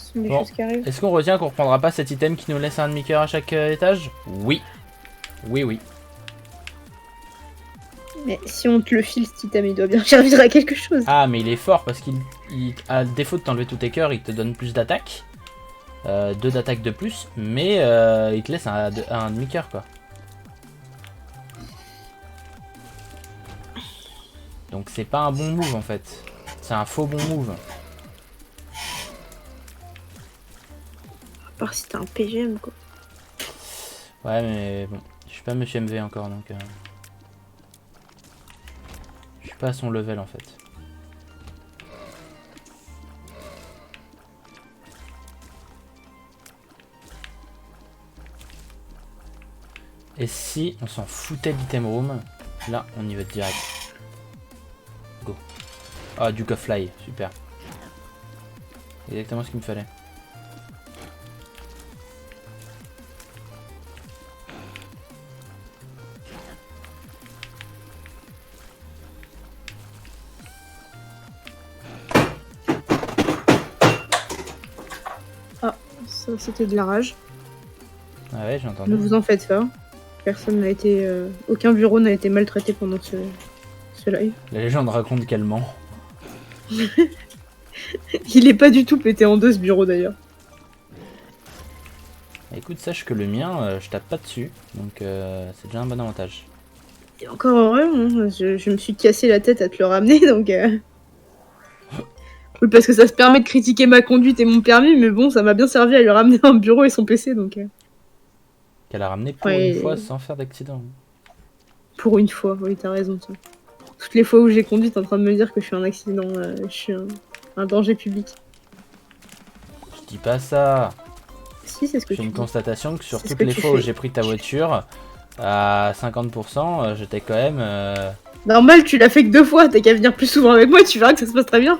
Ce sont des Bon. choses qui arrivent. Est-ce qu'on retient qu'on reprendra pas cet item qui nous laisse un demi-cœur à chaque étage? Oui. Oui, oui. Mais si on te le file, cet item, il doit bien servir à quelque chose. Ah, mais il est fort parce qu'il, à défaut de t'enlever tous tes cœurs, il te donne plus d'attaque. 2 d'attaque de plus, mais il te laisse un demi-cœur, quoi. Donc c'est pas un bon move, en fait. C'est un faux bon move. À part si t'as un PGM, quoi. Ouais, mais bon, je suis pas Monsieur MV encore, donc... je suis pas à son level, en fait. Et si on s'en foutait de l'item room, là, on y va direct. Go. Ah, Duke of Fly, super. Exactement ce qu'il me fallait. Ça, c'était de la rage. Ah ouais, j'ai entendu. Ne vous en faites pas. Personne n'a été... aucun bureau n'a été maltraité pendant ce live. La légende raconte qu'elle ment. Il est pas du tout pété en deux, ce bureau, d'ailleurs. Écoute, sache que le mien, je tape pas dessus, donc c'est déjà un bon avantage. Et encore heureux, hein. Je me suis cassé la tête à te le ramener, donc... Oui, parce que ça se permet de critiquer ma conduite et mon permis, mais bon, ça m'a bien servi à lui ramener un bureau et son PC, donc... Qu'elle a ramené pour Ouais. une fois sans faire d'accident. Pour une fois, oui, t'as raison, toi. Toutes les fois où j'ai conduit, t'es en train de me dire que je suis un accident, je suis un danger public. Je dis pas ça. Si, c'est ce que J'ai tu une dis. constatation que sur C'est ce toutes que les tu fois où fais. j'ai pris ta voiture, à 50%, j'étais quand même... Normal, tu l'as fait que 2 fois, t'as qu'à venir plus souvent avec moi, tu verras que ça se passe très bien.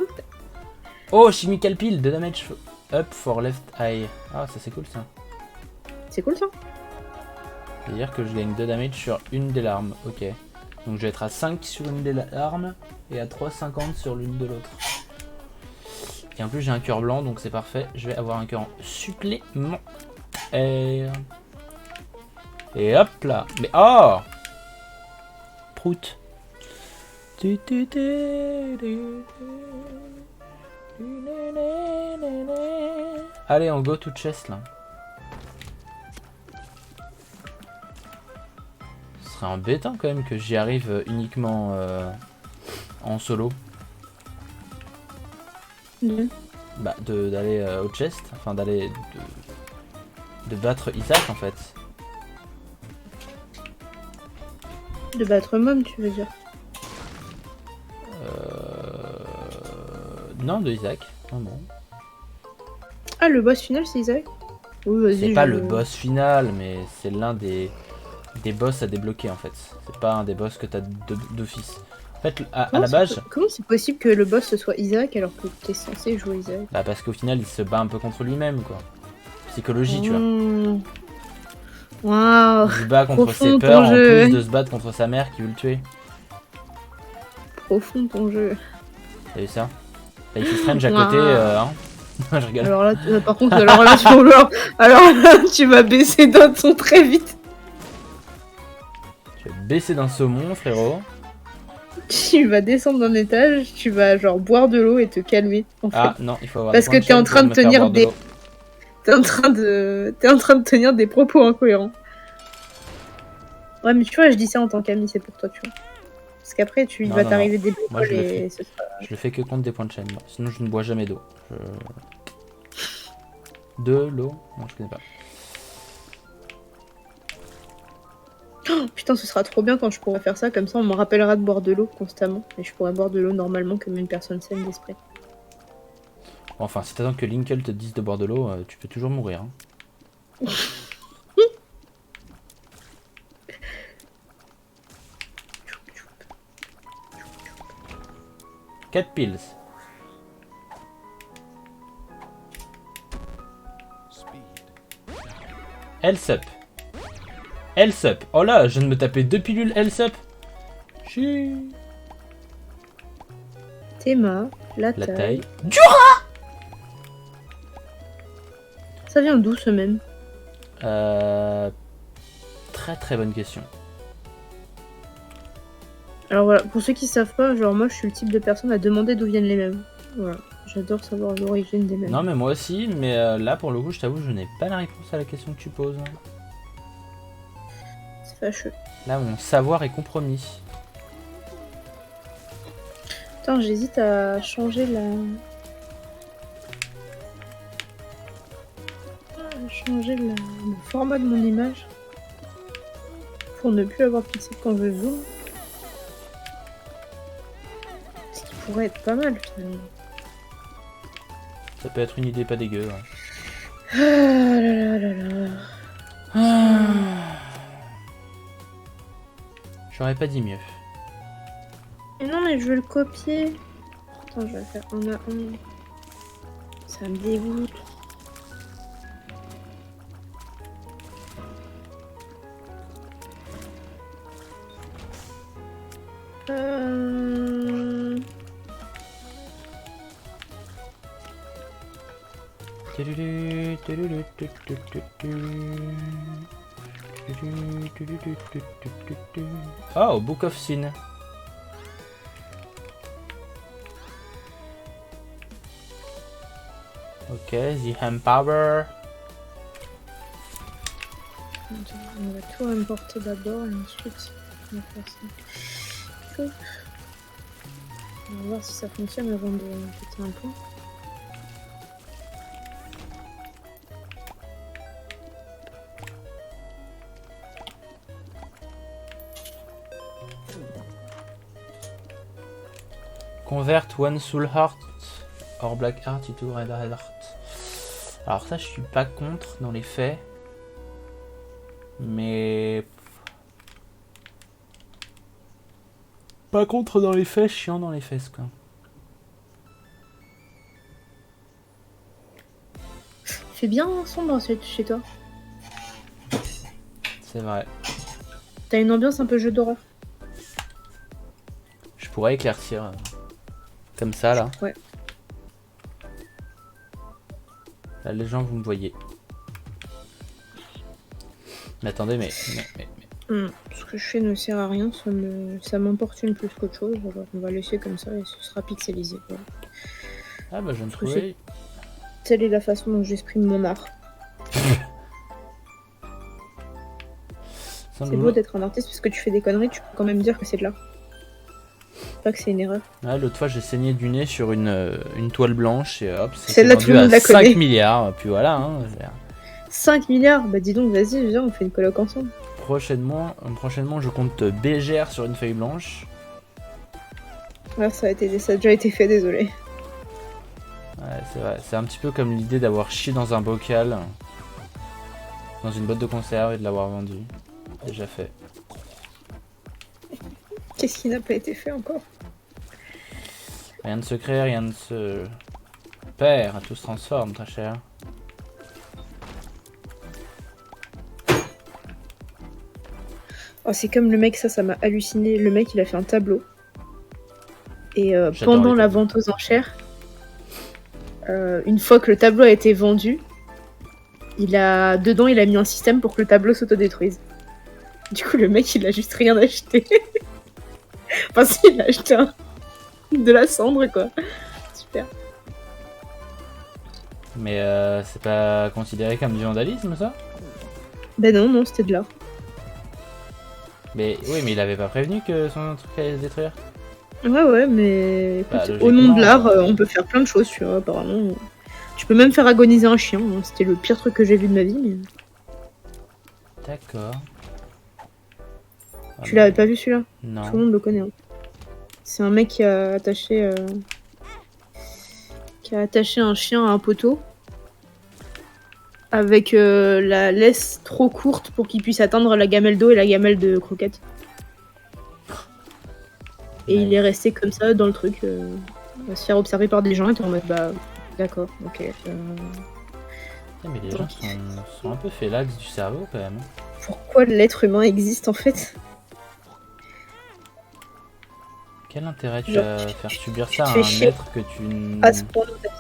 Oh, chemical peel, 2 damage up for left eye. Ah, ça c'est cool ça. C'est cool ça. C'est-à-dire que je gagne 2 damage sur une des larmes. Ok. Donc je vais être à 5 sur une des larmes et à 3,50 sur l'une de l'autre. Et en plus j'ai un cœur blanc donc c'est parfait. Je vais avoir un cœur en supplément. Et hop là. Mais oh, prout. Allez, on go to chest là. Ce serait embêtant quand même que j'y arrive uniquement en solo. Bah d'aller au chest, enfin d'aller de battre Isaac en fait. De battre Mom, tu veux dire. Non, de Isaac. Non, non. Ah, le boss final, c'est Isaac. Oui, vas-y. C'est pas le boss final, mais c'est l'un des boss à débloquer en fait. C'est pas un des boss que t'as d'office. En fait, à la base... Comment c'est possible que le boss ce soit Isaac alors que t'es censé jouer Isaac? Bah parce qu'au final, il se bat un peu contre lui-même quoi. Psychologie, tu vois. Waouh. Il se bat contre Profond, ses peurs ton en jeu. plus de se battre contre sa mère qui veut le tuer. Profond ton jeu. T'as vu ça? Life is Strange à côté, hein. Je rigole. Alors là, par contre, alors là, tu vas baisser d'un ton très vite. Tu vas baisser d'un saumon, frérot. Tu vas descendre d'un étage, tu vas genre boire de l'eau et te calmer. En fait. Ah non, il faut avoir Parce des points que t'es en chaîne train pour de me faire tenir boire de des... l'eau. T'es en train de tenir des propos incohérents. Ouais, mais tu vois, je dis ça en tant qu'ami, c'est pour toi, tu vois. Parce qu'après, Non, vas non, t'arriver des Moi, je bricoles le fais. et ce sera... Je le fais que contre des points de chaîne. Moi. Sinon, je ne bois jamais d'eau. De l'eau? Non, je connais pas. Oh, putain, ce sera trop bien quand je pourrai faire ça. Comme ça, on me rappellera de boire de l'eau constamment. Et je pourrai boire de l'eau normalement comme une personne saine d'esprit. Enfin, si t'attends que Linkle te dise de boire de l'eau, tu peux toujours mourir. Hein. 4 pills. Health up. Health up. Oh là, je viens de me taper 2 pilules health up. Théma, la La taille. taille. Dura. Ça vient d'où ce même? Très très bonne question. Alors voilà, pour ceux qui savent pas, genre moi je suis le type de personne à demander d'où viennent les mèmes. Voilà, j'adore savoir l'origine des mèmes. Non mais moi aussi, mais là pour le coup je t'avoue je n'ai pas la réponse à la question que tu poses. C'est fâcheux. Là mon savoir est compromis. Attends, j'hésite à changer la... le format de mon image. Pour ne plus avoir de pixels quand je zoome. Ce qui pourrait être pas mal finalement. Ça peut être une idée pas dégueu. Ouais. Ah là là là là. J'aurais pas dit mieux. Et non mais je veux le copier. Attends, je vais faire un à un. Ça me dégoûte. Oh, Book of Sin. Ok, The Empower. On va tout importer d'abord et ensuite on va faire ça. Hop. On va voir si ça fonctionne avant de péter un plomb. Convert one soul heart or black heart into red heart. Alors ça je suis pas contre dans les faits. Mais... Pas contre dans les faits, chiant dans les fesses quoi. Il fait bien sombre chez toi. C'est vrai. T'as une ambiance un peu jeu d'horreur. Je pourrais éclaircir comme ça là. Ouais. Là les gens vous me voyez. Mais attendez mais... Ce que je fais ne sert à rien, ça m'importune plus qu'autre chose, alors on va laisser comme ça et ce sera pixelisé. Voilà. Ah bah je ne trouvais... Telle est la façon dont j'exprime mon art. C'est beau d'être un artiste parce que tu fais des conneries, tu peux quand même dire que c'est de l'art. Pas que c'est une erreur. Ah, l'autre fois j'ai saigné du nez sur une toile blanche et hop, c'est Celle-là, vendu tout le monde à la 5 connaît. milliards, puis voilà. Hein, 5 milliards? Bah dis donc, vas-y, viens, on fait une coloc ensemble. prochainement je compte BGR sur une feuille blanche. Ouais, ça a déjà été fait, désolé. Ouais, c'est vrai, c'est un petit peu comme l'idée d'avoir chié dans un bocal, dans une boîte de conserve et de l'avoir vendu. Déjà fait. Qu'est-ce qui n'a pas été fait encore? Rien ne se crée, rien ne se perd, tout se transforme, très cher. Oh, c'est comme le mec, ça m'a halluciné. Le mec, il a fait un tableau. Et J'adore pendant les la tableaux. vente aux enchères, une fois que le tableau a été vendu, dedans il a mis un système pour que le tableau s'autodétruise. Du coup, le mec, il a juste rien acheté. Enfin, si, il a acheté de la cendre, quoi. Super. Mais c'est pas considéré comme du vandalisme ça? Ben non, c'était de l'art. Mais oui, mais il avait pas prévenu que son truc allait se détruire. Ouais, mais écoute, Bah, au nom de logiquement, l'art, on peut faire plein de choses, tu vois, apparemment. Tu peux même faire agoniser un chien, hein. C'était le pire truc que j'ai vu de ma vie, mais... D'accord. Tu l'avais pas vu celui-là? Non. Tout le monde le connaît. Hein. C'est un mec qui a attaché un chien à un poteau avec la laisse trop courte pour qu'il puisse atteindre la gamelle d'eau et la gamelle de croquettes. Et Ouais. il est resté comme ça dans le truc, à se faire observer par des gens et t'es en mode bah d'accord, ok. Mais les gens sont un peu félax du cerveau quand même. Pourquoi l'être humain existe en fait? Quel intérêt tu Genre, as à faire subir ça à fais un chier. être que tu... À ce point de ta vie.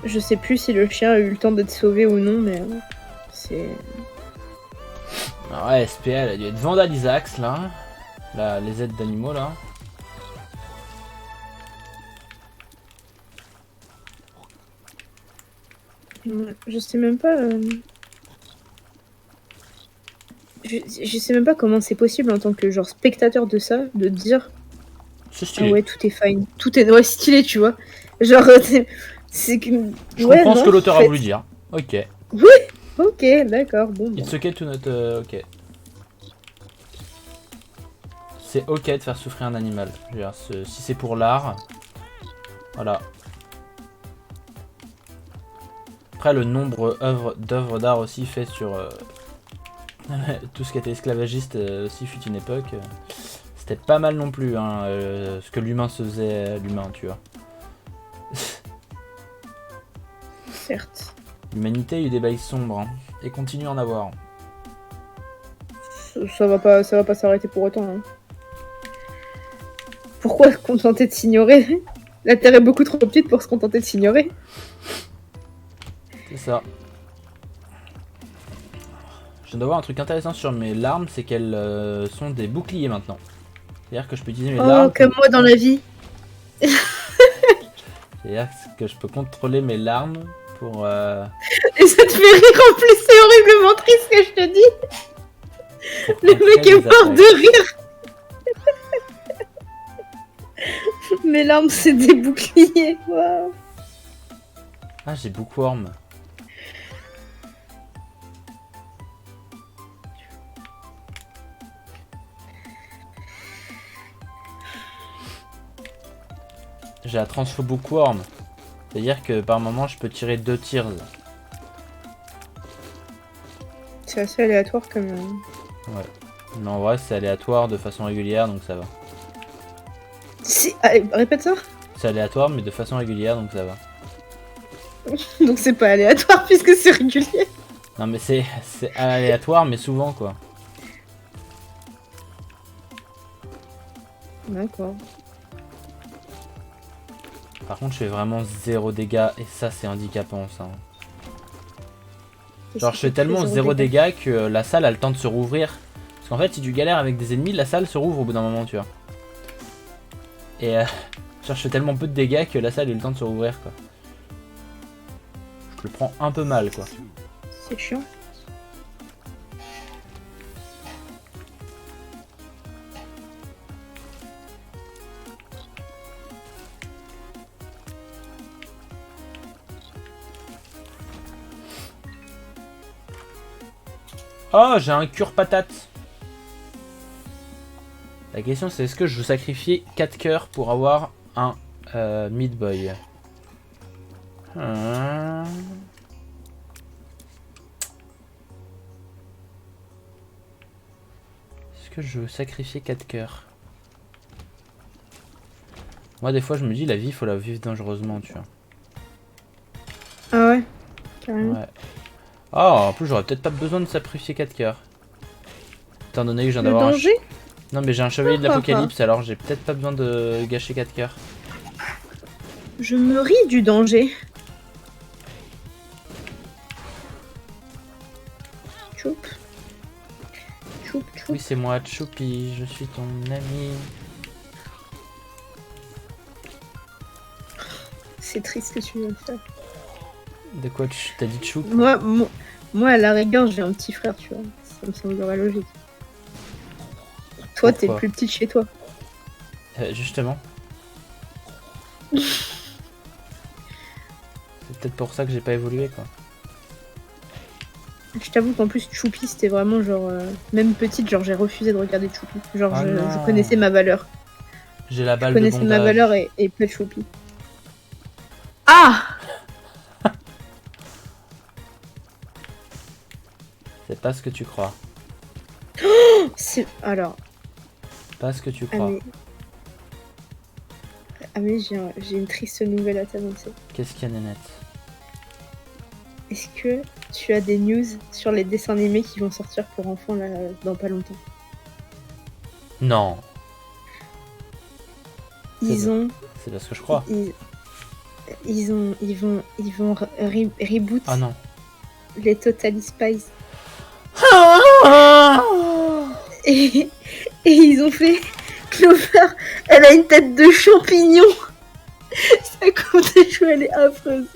Je sais plus si le chien a eu le temps d'être sauvé ou non, mais c'est... Alors ouais, SPL a dû être vandalisax là. Là, les aides d'animaux là. Je sais même pas... Je sais même pas comment c'est possible en tant que genre spectateur de ça, de dire C'est ah stylé. ouais, tout est fine, tout est ouais, stylé, tu vois. Genre, c'est que... Je ouais, comprends ce non, que l'auteur en a fait. voulu dire. Ok. Ok, d'accord, bon. It's okay to not... ok. C'est ok de faire souffrir un animal. Je veux dire, si c'est pour l'art... Voilà. Après, le nombre d'œuvres d'art aussi fait sur... tout ce qui était esclavagiste aussi fut une époque. C'était pas mal non plus, hein, ce que l'humain se faisait à l'humain, tu vois. Certes. L'humanité a eu des bails sombres, hein, et continue à en avoir. Ça va pas s'arrêter pour autant. Hein. Pourquoi se contenter de s'ignorer? La Terre est beaucoup trop petite pour se contenter de s'ignorer. C'est ça. Je viens d'avoir un truc intéressant sur mes larmes, c'est qu'elles sont des boucliers maintenant. C'est-à-dire que je peux utiliser mes larmes. Comme moi dans la vie. C'est-à-dire que je peux contrôler mes larmes pour... Et ça te fait rire en plus, c'est horriblement triste ce que je te dis. Le mec est mort de rire. Mes larmes, c'est des boucliers. Wow. Ah, j'ai bookworm. J'ai la transfo bookworm. C'est-à-dire que par moment, je peux tirer 2 tirs. C'est assez aléatoire comme... Ouais. Mais en vrai, c'est aléatoire de façon régulière, donc ça va. Allez, répète ça. C'est aléatoire, mais de façon régulière, donc ça va. Donc c'est pas aléatoire puisque c'est régulier. Non, mais c'est aléatoire, mais souvent, quoi. D'accord. Par contre, je fais vraiment 0 dégâts, et ça, c'est handicapant, ça. Genre, je fais tellement 0 dégâts que la salle a le temps de se rouvrir. Parce qu'en fait, si tu galères avec des ennemis, la salle se rouvre au bout d'un moment, tu vois. Et genre, je fais tellement peu de dégâts que la salle a eu le temps de se rouvrir, quoi. Je le prends un peu mal, quoi. C'est chiant. Oh, j'ai un cure patate. La question c'est est-ce que je veux sacrifier 4 cœurs pour avoir un Meat Boy. Est-ce que je veux sacrifier 4 cœurs? Moi des fois je me dis la vie faut la vivre dangereusement, tu vois. Ah ouais, carrément. Ouais. Oh, en plus j'aurais peut-être pas besoin de sacrifier 4 cœurs. Étant donné que je viens Le d'avoir danger? Non mais j'ai un chevalier de l'apocalypse, alors j'ai peut-être pas besoin de gâcher 4 cœurs. Je me ris du danger. Choup. Choup, choup. Oui c'est moi, Choupi, je suis ton ami. C'est triste ce que tu viens de faire. De quoi t'as dit Choup? Moi, à la rigueur, j'ai un petit frère, tu vois. Ça me semblerait logique. Toi, t'es le plus petit de chez toi. Justement. C'est peut-être pour ça que j'ai pas évolué, quoi. Je t'avoue qu'en plus, Choupi, c'était vraiment genre... même petite, genre j'ai refusé de regarder Choupi. Genre, Ah je connaissais ma valeur. J'ai la balle de Je bondage. connaissais ma valeur et pas Choupi. Ah! C'est pas ce que tu crois. Alors... Pas ce que tu crois. Ah mais j'ai une triste nouvelle à t'annoncer. Qu'est-ce qu'il y a, Nénette? Est-ce que tu as des news sur les dessins animés qui vont sortir pour enfants là dans pas longtemps? Non. Ils ont... C'est parce que je crois. ils vont reboot Ah non. les Totally Spies. Et ils ont fait Clover, elle a une tête de champignon. Sa coupe de cheveux, elle est affreuse.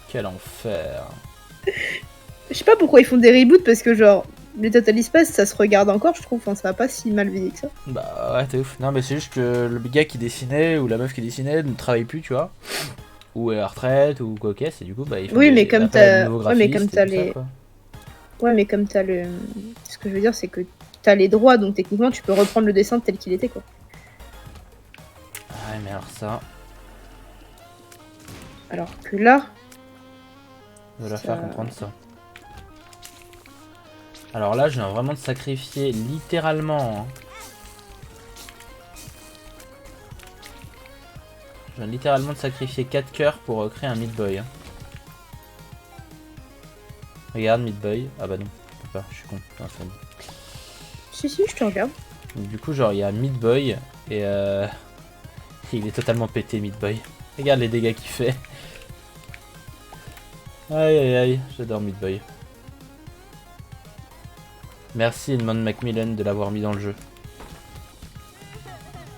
Quel enfer. Je sais pas pourquoi ils font des reboots, parce que genre, les Totally Spies, ça se regarde encore, je trouve. Enfin, ça va pas si mal vieilli que ça. Bah ouais, t'es ouf. Non, mais c'est juste que le gars qui dessinait ou la meuf qui dessinait ne travaille plus, tu vois. Ou est à la retraite ou quoi qu'est-ce, et du coup, bah ils font Oui, des, mais comme appel à de t'as... nouveaux Ouais, mais graphistes comme t'as et tout ça, les... quoi. Ouais, mais comme t'as le... Ce que je veux dire, c'est que t'as les droits, donc techniquement, tu peux reprendre le dessin tel qu'il était, quoi. Ouais, mais alors ça, Alors que là... de leur Ça- faire comprendre ça. Alors là, je viens vraiment de sacrifier littéralement. Hein. Je viens littéralement de sacrifier 4 cœurs pour créer un Meat Boy. Hein. Regarde, Meat Boy. Ah bah non, je peux pas, je suis con. Non, c'est bon. Si, je te regarde. Donc, du coup, genre, il y a Meat Boy et il est totalement pété, Meat Boy. Regarde les dégâts qu'il fait. Aïe aïe aïe, j'adore Meat Boy. Merci Edmond Macmillan de l'avoir mis dans le jeu.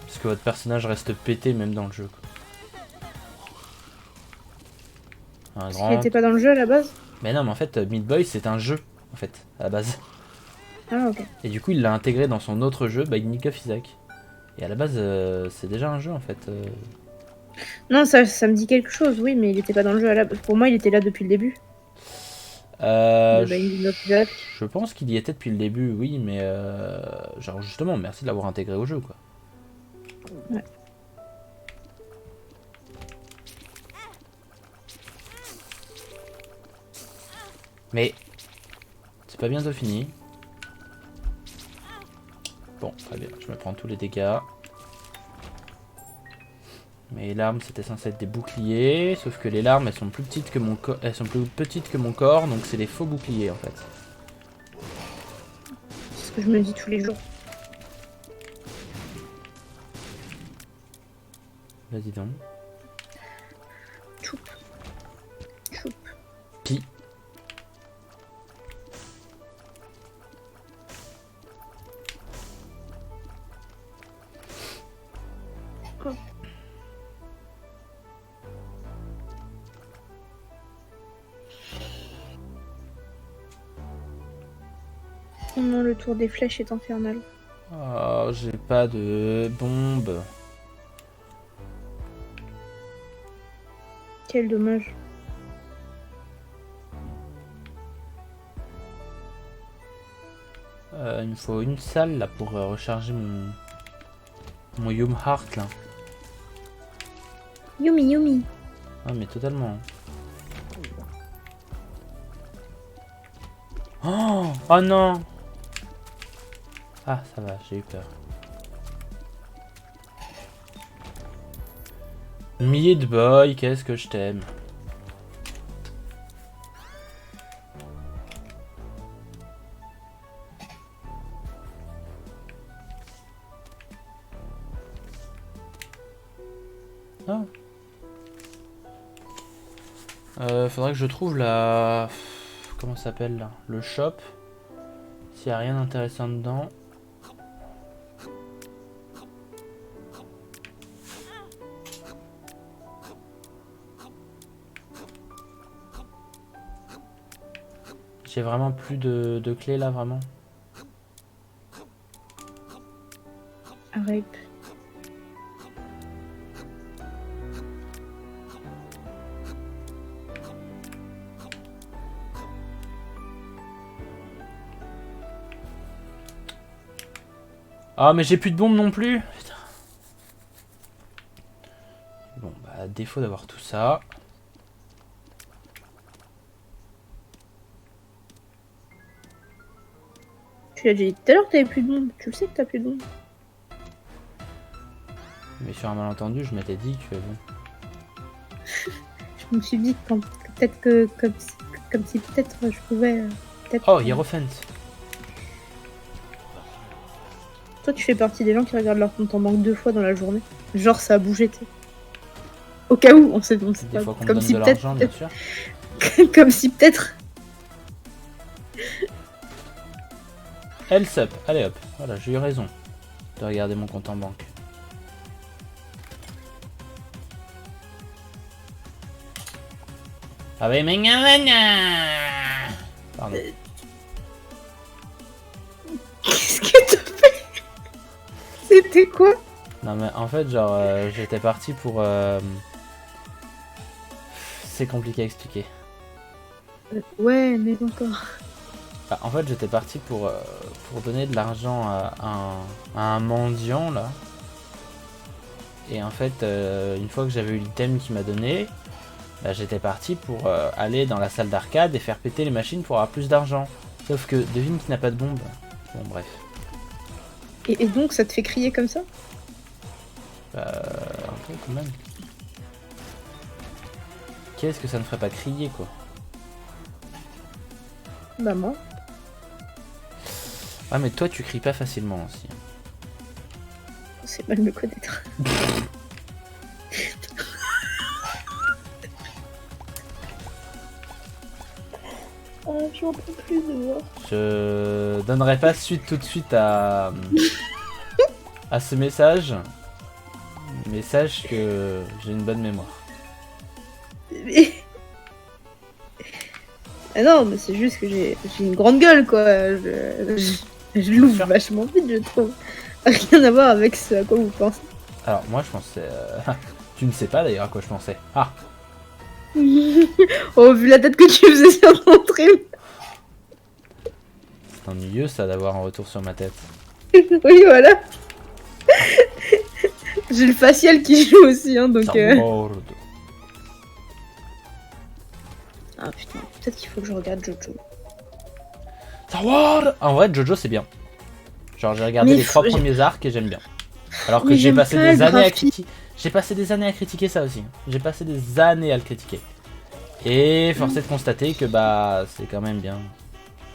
Parce que votre personnage reste pété même dans le jeu. Quoi. Parce qu'il était pas dans le jeu à la base. Mais non, mais en fait, Meat Boy c'est un jeu, en fait, à la base. Ah, ok. Et du coup, il l'a intégré dans son autre jeu, Binding of Isaac. Et à la base, c'est déjà un jeu, en fait. Non, ça me dit quelque chose, oui, mais il était pas dans le jeu à la base. Pour moi, il était là depuis le début. Je pense qu'il y était depuis le début, oui, mais genre justement, merci de l'avoir intégré au jeu, quoi. Ouais. Mais c'est pas bientôt fini. Bon, très bien, je me prends tous les dégâts. Mes larmes c'était censé être des boucliers, sauf que les larmes elles sont plus petites que mon corps, donc c'est des faux boucliers en fait. C'est ce que je me dis tous les jours. Vas-y donc. Choup. Choup. Pi. Oh. Oh non, le tour des flèches est infernal. Oh, j'ai pas de bombe. Quel dommage. Il me faut une salle là pour recharger mon Yum Heart là. Yumi. Ah mais totalement. Oh non. Ah ça va, j'ai eu peur. Meat Boy, qu'est-ce que je t'aime. Ah. Faudrait que je trouve la... Comment ça s'appelle là? Le shop. S'il n'y a rien d'intéressant dedans. J'ai vraiment plus de clés là, vraiment. Rip. Ah mais j'ai plus de bombes non plus. Putain. Bon bah à défaut d'avoir tout ça. Tu l'as déjà dit tout à l'heure que t'avais plus de bombes. Tu le sais que t'as plus de bombes. Mais sur un malentendu je m'étais dit que bon. Je me suis dit que peut-être que comme si peut-être je pouvais... Oh Hierophant. Toi tu fais partie des gens qui regardent leur compte en banque 2 fois dans la journée. Genre ça a bougé, tu sais. Au cas où, on sait Des pas. fois qu'on me Comme donne si de peut-être. l'argent, bien sûr. Comme si peut-être. Health up, allez hop, voilà, j'ai eu raison de regarder mon compte en banque. Ah oui, mais pardon. Qu'est-ce que t'as fait? C'était quoi? Non mais en fait genre j'étais parti pour... C'est compliqué à expliquer. Ouais, mais encore. Bah, en fait j'étais parti pour donner de l'argent à un mendiant là. Et en fait une fois que j'avais eu l'item qu'il m'a donné, bah, j'étais parti pour aller dans la salle d'arcade et faire péter les machines pour avoir plus d'argent. Sauf que devine qui n'a pas de bombe. Bon bref. Et donc, ça te fait crier comme ça? Un peu quand même. Qu'est-ce que ça ne ferait pas crier quoi? Bah, moi. Ah mais toi tu cries pas facilement aussi. C'est mal me connaître. Oh, j'en peux plus de voir. Je donnerai pas suite tout de suite à ce message. Mais sache que j'ai une bonne mémoire. Mais... Ah non, mais c'est juste que j'ai une grande gueule, quoi. Je l'ouvre vachement vite, je trouve. Rien à voir avec ce à quoi vous pensez. Alors moi je pensais... tu ne sais pas d'ailleurs à quoi je pensais. Ah. Oh, vu la tête que tu faisais sur ton trim. C'est ennuyeux ça d'avoir un retour sur ma tête. Oui, voilà. J'ai le facial qui joue aussi, hein, donc... Ah putain, peut-être qu'il faut que je regarde Jojo. En vrai, Jojo c'est bien. Genre j'ai regardé les 3 premiers arcs et j'aime bien. Alors que Mais j'ai passé j'aime des pas le années à graphisme. critiquer. J'ai passé des années à critiquer ça aussi. J'ai passé des années à le critiquer. Et force est de constater que bah c'est quand même bien.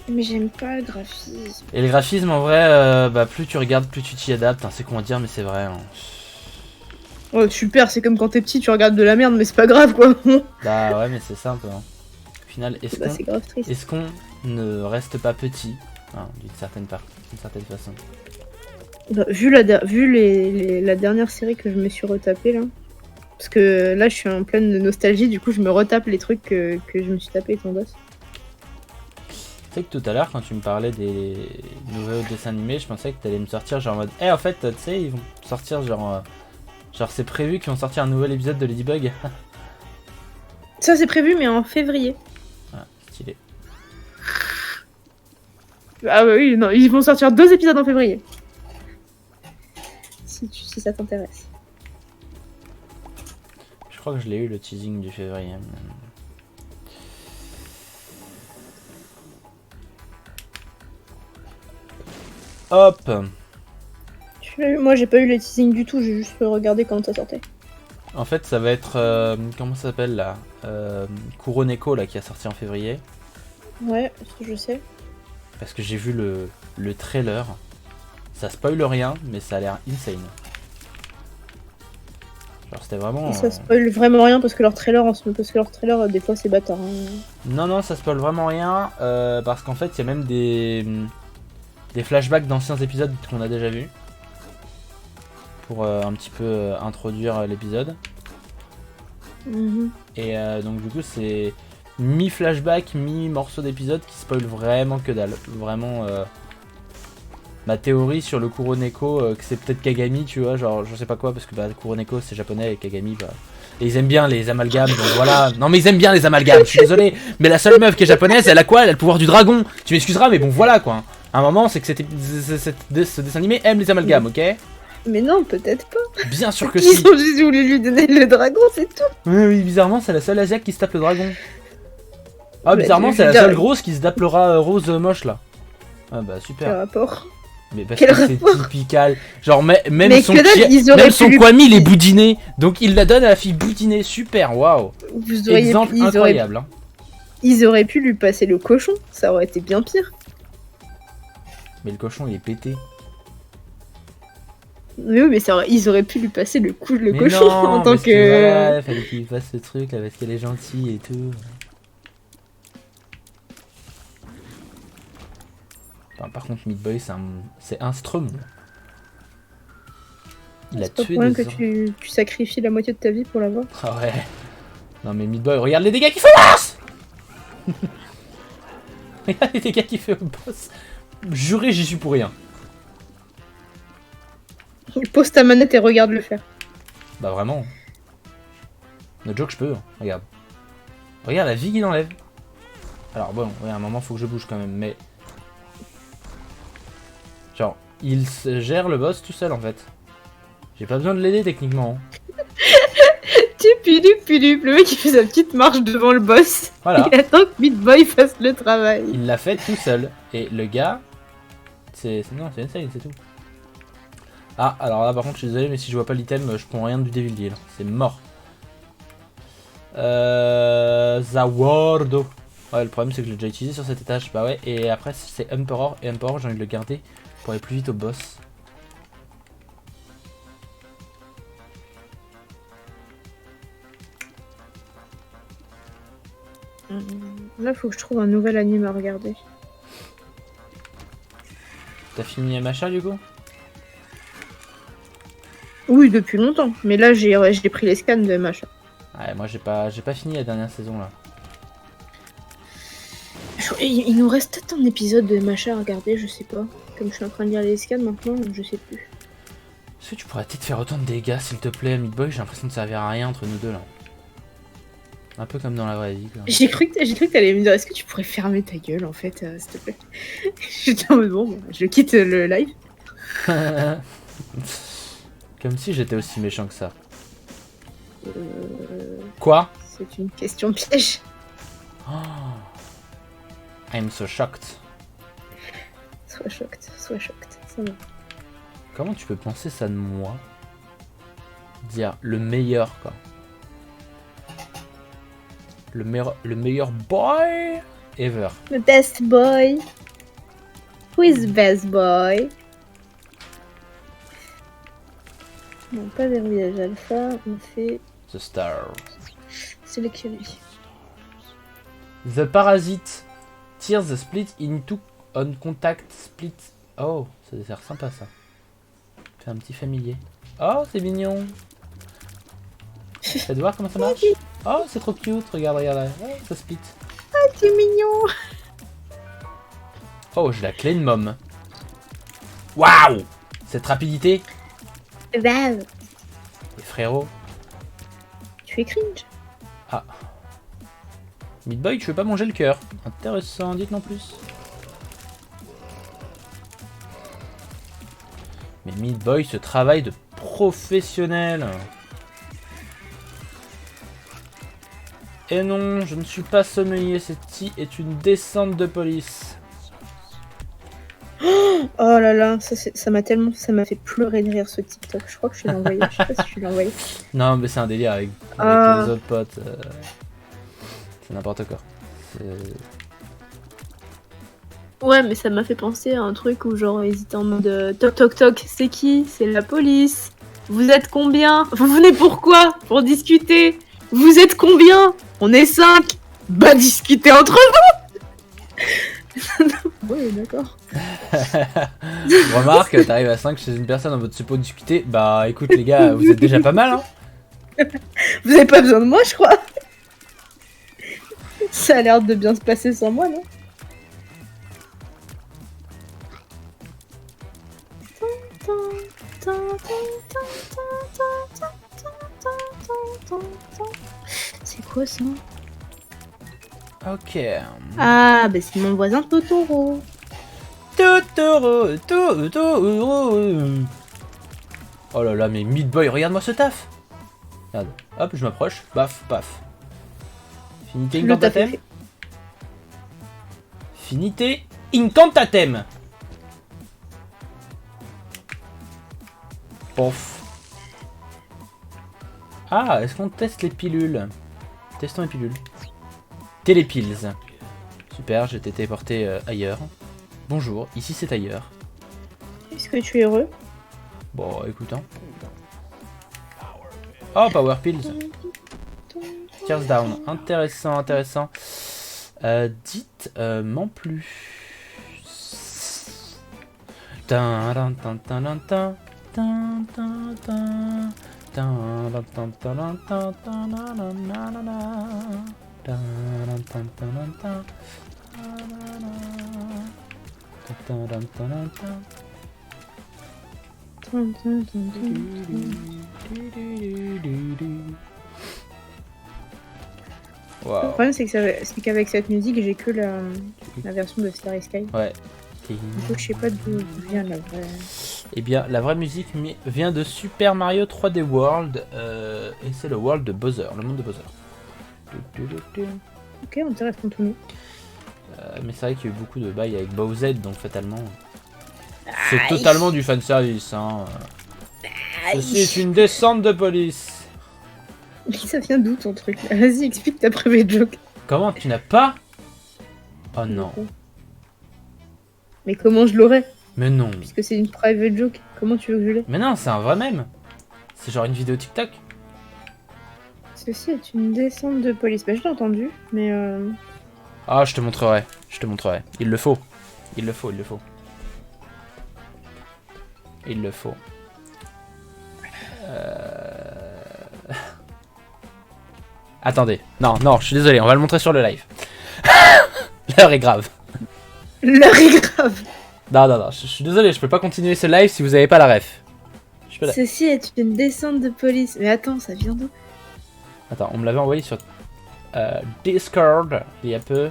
Mais j'aime pas le graphisme. Et le graphisme en vrai, bah plus tu regardes, plus tu t'y adaptes. Hein, c'est con à dire mais c'est vrai. Hein. Oh super, c'est comme quand t'es petit, tu regardes de la merde, mais c'est pas grave, quoi. Bah ouais mais c'est simple. Hein. Au final, Bah c'est grave triste. est-ce qu'on ne reste pas petit hein, d'une certaine façon. Bah, vu la dernière série que je me suis retapée, là... Parce que là, je suis en pleine nostalgie, du coup, je me retape les trucs que je me suis tapé étant gosse. Tu sais que tout à l'heure, quand tu me parlais des nouveaux dessins animés, je pensais que t'allais me sortir genre en mode en fait, tu sais, ils vont sortir genre c'est prévu qu'ils vont sortir un nouvel épisode de Ladybug. Ça, c'est prévu, mais en février. Ah, stylé. Ah bah oui, non, ils vont sortir 2 épisodes en février. Si ça t'intéresse. Je crois que je l'ai eu le teasing du février. Hop. Moi, j'ai pas eu les teasings du tout, j'ai juste regardé quand ça sortait. En fait, ça va être comment ça s'appelle là, Kuroneko là qui a sorti en février. Ouais, je sais. Parce que j'ai vu le trailer. Ça spoil rien, mais ça a l'air insane. Genre c'était vraiment... Ça spoil vraiment rien parce que leur trailer, des fois, c'est bâtard. Hein. Non, ça spoil vraiment rien, parce qu'en fait, il y a même des flashbacks d'anciens épisodes qu'on a déjà vus. Pour un petit peu introduire l'épisode. Et donc du coup, c'est mi-flashback, mi-morceau d'épisode qui spoil vraiment que dalle. Vraiment... ma théorie sur le Kuroneko, que c'est peut-être Kagami, tu vois, genre je sais pas quoi, parce que bah, Kuroneko c'est japonais et Kagami, bah. Et ils aiment bien les amalgames, donc voilà. Non mais ils aiment bien les amalgames, je suis désolé. Mais la seule meuf qui est japonaise, elle a quoi? Elle a le pouvoir du dragon. Tu m'excuseras, mais bon voilà quoi. À un moment, c'est que ce dessin animé aime les amalgames, ok? Mais non, peut-être pas. Bien sûr que Ils si. ont juste voulu lui donner le dragon, c'est tout. Oui, bizarrement, c'est la seule asiatique qui se tape le dragon. Ah, Bah, bizarrement, je c'est veux la dire- seule grosse qui se tapera rose moche là. Ah bah super. Quel rapport? Mais parce Quel que c'est rapport typical. Genre même Mais son, que dalle, ils auraient même pu son lui- Kwami il est boudiné. Donc il la donne à la fille boudinée. Super, waouh. Exemple incroyable. Hein. Ils auraient pu lui passer le cochon, ça aurait été bien pire. Mais le cochon il est pété. Mais oui, mais ils auraient pu lui passer le Mais cochon non, en tant parce que... voilà, fallait qu'il fasse ce truc là parce qu'elle est gentille et tout. Enfin, par contre, Meat Boy, c'est un Strum. Il a C'est pas tué pour rien des que gens. tu sacrifies la moitié de ta vie pour l'avoir. Ah ouais. Non mais Meat Boy, regarde les dégâts qu'il fait au boss. Regarde les dégâts qu'il fait au boss. Juré, j'y suis pour rien. Pose ta manette et regarde le faire. Bah vraiment. No joke, je peux. Regarde. Regarde la vie qu'il enlève. Alors bon, ouais, à un moment, faut que je bouge quand même, mais... Genre, il se gère le boss tout seul, en fait. J'ai pas besoin de l'aider, techniquement. Tupidupidup, le mec il fait sa petite marche devant le boss. Voilà. Il attend que Meat Boy fasse le travail. Il l'a fait tout seul. Et le gars... Non, c'est insane, c'est tout. Ah, alors là, par contre, je suis désolé, mais si je vois pas l'item, je prends rien du Devil Deal. C'est mort. Zawardo. Ouais, le problème, c'est que je l'ai déjà utilisé sur cet étage. Bah ouais, et après, c'est Emperor. Et Emperor, j'ai envie de le garder pour aller plus vite au boss. Là, faut que je trouve un nouvel anime à regarder. T'as fini MHA du coup? Oui, depuis longtemps. Mais là, j'ai pris les scans de machin. Ouais, moi j'ai pas fini la dernière saison là. Il nous reste peut-être un épisode de machin à regarder, je sais pas. Comme je suis en train de lire les scans maintenant, je sais plus. Est-ce que tu pourrais peut-être faire autant de dégâts s'il te plaît, Meat Boy? J'ai l'impression de servir à rien entre nous deux là. Un peu comme dans la vraie vie quoi. J'ai cru que t'allais me dire, est-ce que tu pourrais fermer ta gueule en fait, s'il te plaît. J'étais en mode bon, je quitte le live. Comme si j'étais aussi méchant que ça. Quoi? C'est une question piège. Oh. I'm so shocked. Sois choquée, ça va. Comment tu peux penser ça de moi? Dire le meilleur quoi. Le meilleur boy ever. The best boy. Who is the best boy? Non, pas verrouillage alpha, on fait The star. sélectionner. The parasite tears the split into on contact split. Oh, ça a l'air sympa ça. Fait un petit familier. Oh, c'est mignon. Faites voir comment ça marche. Oh, c'est trop cute. Regarde, regarde. Oh, ça split. Ah, c'est mignon. Oh, j'ai la clé de mom. Waouh! Cette rapidité. Wow. Et frérot. Tu es cringe. Ah. Meat Boy, tu veux pas manger le cœur? Intéressant, dites-moi plus. Mais Meat Boy, ce travail de professionnel. Et non, je ne suis pas sommelier, cette est une descente de police. Oh là là, ça m'a fait pleurer de rire ce TikTok. Je crois que je l'ai envoyé. Je sais pas si je l'ai envoyé. Non, mais c'est un délire avec les autres potes. C'est n'importe quoi. Ouais, mais ça m'a fait penser à un truc où genre ils étaient en mode toc toc toc, c'est qui? C'est la police. Vous êtes combien? Vous venez pourquoi? Pour discuter. Vous êtes combien? On est 5. Bah discutez entre vous. Oui, d'accord. Remarque, t'arrives à 5 chez une personne en mode c'est pour discuter. Bah écoute les gars, vous êtes déjà pas mal hein. Vous avez pas besoin de moi, je crois. Ça a l'air de bien se passer sans moi, non? C'est quoi ça? Ok. Ah, bah c'est mon voisin Totoro. Totoro, Totoro. Oh là là, mais Meat Boy, regarde-moi ce taf. Regarde, hop, je m'approche, paf, paf. Finité incantatem. Finité incantatem. Pof. Ah, est-ce qu'on teste les pilules? Testons les pilules. Télépills. Super, j'ai été téléporté ailleurs. Bonjour, ici c'est ailleurs. Est-ce que tu es heureux? Bon, écoute, hein. Oh, Power Pills. Tears Down. Intéressant, intéressant. Dites-m'en plus. Wow. Le problème, c'est qu'avec cette musique, j'ai que la version de Starry Sky. Ouais. Du coup, je sais pas d'où vient la vraie. Eh bien, la vraie musique vient de Super Mario 3D World. Et c'est le world de Bowser, le monde de Bowser. Ok, intéressant tout nous. Mais c'est vrai qu'il y a eu beaucoup de bails avec Bowser, donc fatalement. C'est totalement du fanservice. Hein. Ceci est une descente de police. Mais ça vient d'où ton truc là? Vas-y, explique ta private joke. Comment tu n'as pas? Oh non. Mais comment je l'aurais? Mais non. Puisque c'est une private joke. Comment tu veux que je l'ai? Mais non, c'est un vrai mème. C'est genre une vidéo TikTok. Ceci est une descente de police. Bah, je l'ai entendu, mais Ah, je te montrerai. Je te montrerai. Il le faut. Il le faut, il le faut. Il le faut. Attendez. Non, non, je suis désolé, on va le montrer sur le live. L'heure est grave. l'heure est grave. Non, non, non, je suis désolé, je peux pas continuer ce live si vous avez pas la ref. Ceci est une descente de police. Mais attends, ça vient d'où? Attends, on me l'avait envoyé sur Discord il y a peu.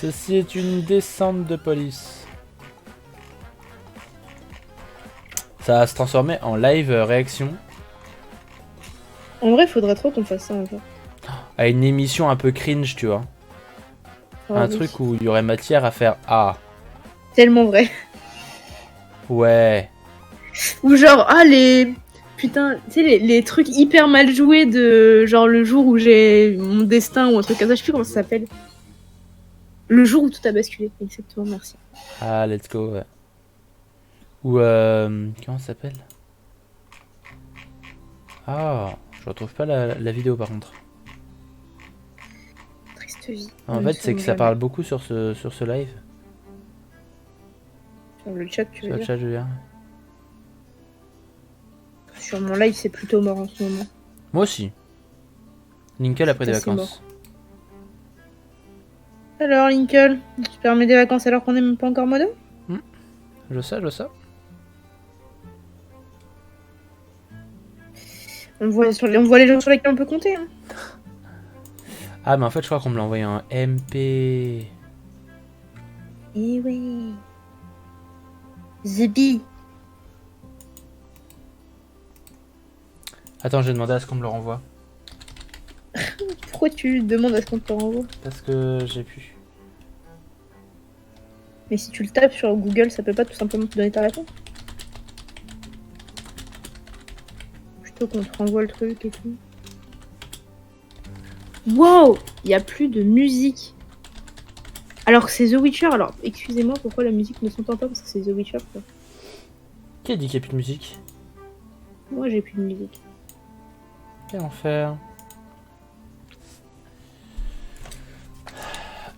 Ceci est une descente de police. Ça va se transformer en live réaction En vrai, faudrait trop qu'on fasse ça un jour. à une émission un peu cringe, tu vois. Un truc où il y aurait matière à faire ah. Tellement vrai. Ouais. Ou genre, ah les... Putain, tu sais, les trucs hyper mal joués de... Genre le jour où j'ai mon destin ou un truc comme ça, je sais plus comment ça s'appelle. Le jour où tout a basculé, exactement, merci. Ah, let's go, ouais. Ou comment ça s'appelle? Ah, je retrouve pas la vidéo par contre. Triste vie. En fait, c'est que ça parle beaucoup sur ce live. Sur le chat, tu Sur veux le dire? chat, je veux dire. Sur mon live, c'est plutôt mort en ce moment. Moi aussi. Linkel après des C'est vacances. Alors, Lincoln, tu te permets des vacances alors qu'on n'est même pas encore modo? Je sais, je sais. On voit les gens sur lesquels on peut compter. Hein. Ah, mais en fait, je crois qu'on me l'a envoyé en MP. Eh oui. The Bee. Attends, j'ai demandé à ce qu'on me le renvoie. Pourquoi tu demandes à ce qu'on te renvoie? Parce que j'ai pu. Mais si tu le tapes sur Google, ça peut pas tout simplement te donner ta réponse? Plutôt qu'on te renvoie le truc et tout. Wow! Il y a plus de musique. Alors que c'est The Witcher. Alors, excusez-moi, pourquoi la musique ne s'entend pas? Parce que c'est The Witcher, quoi. Qui a dit qu'il n'y a plus de musique? Moi, j'ai plus de musique. Quel enfer.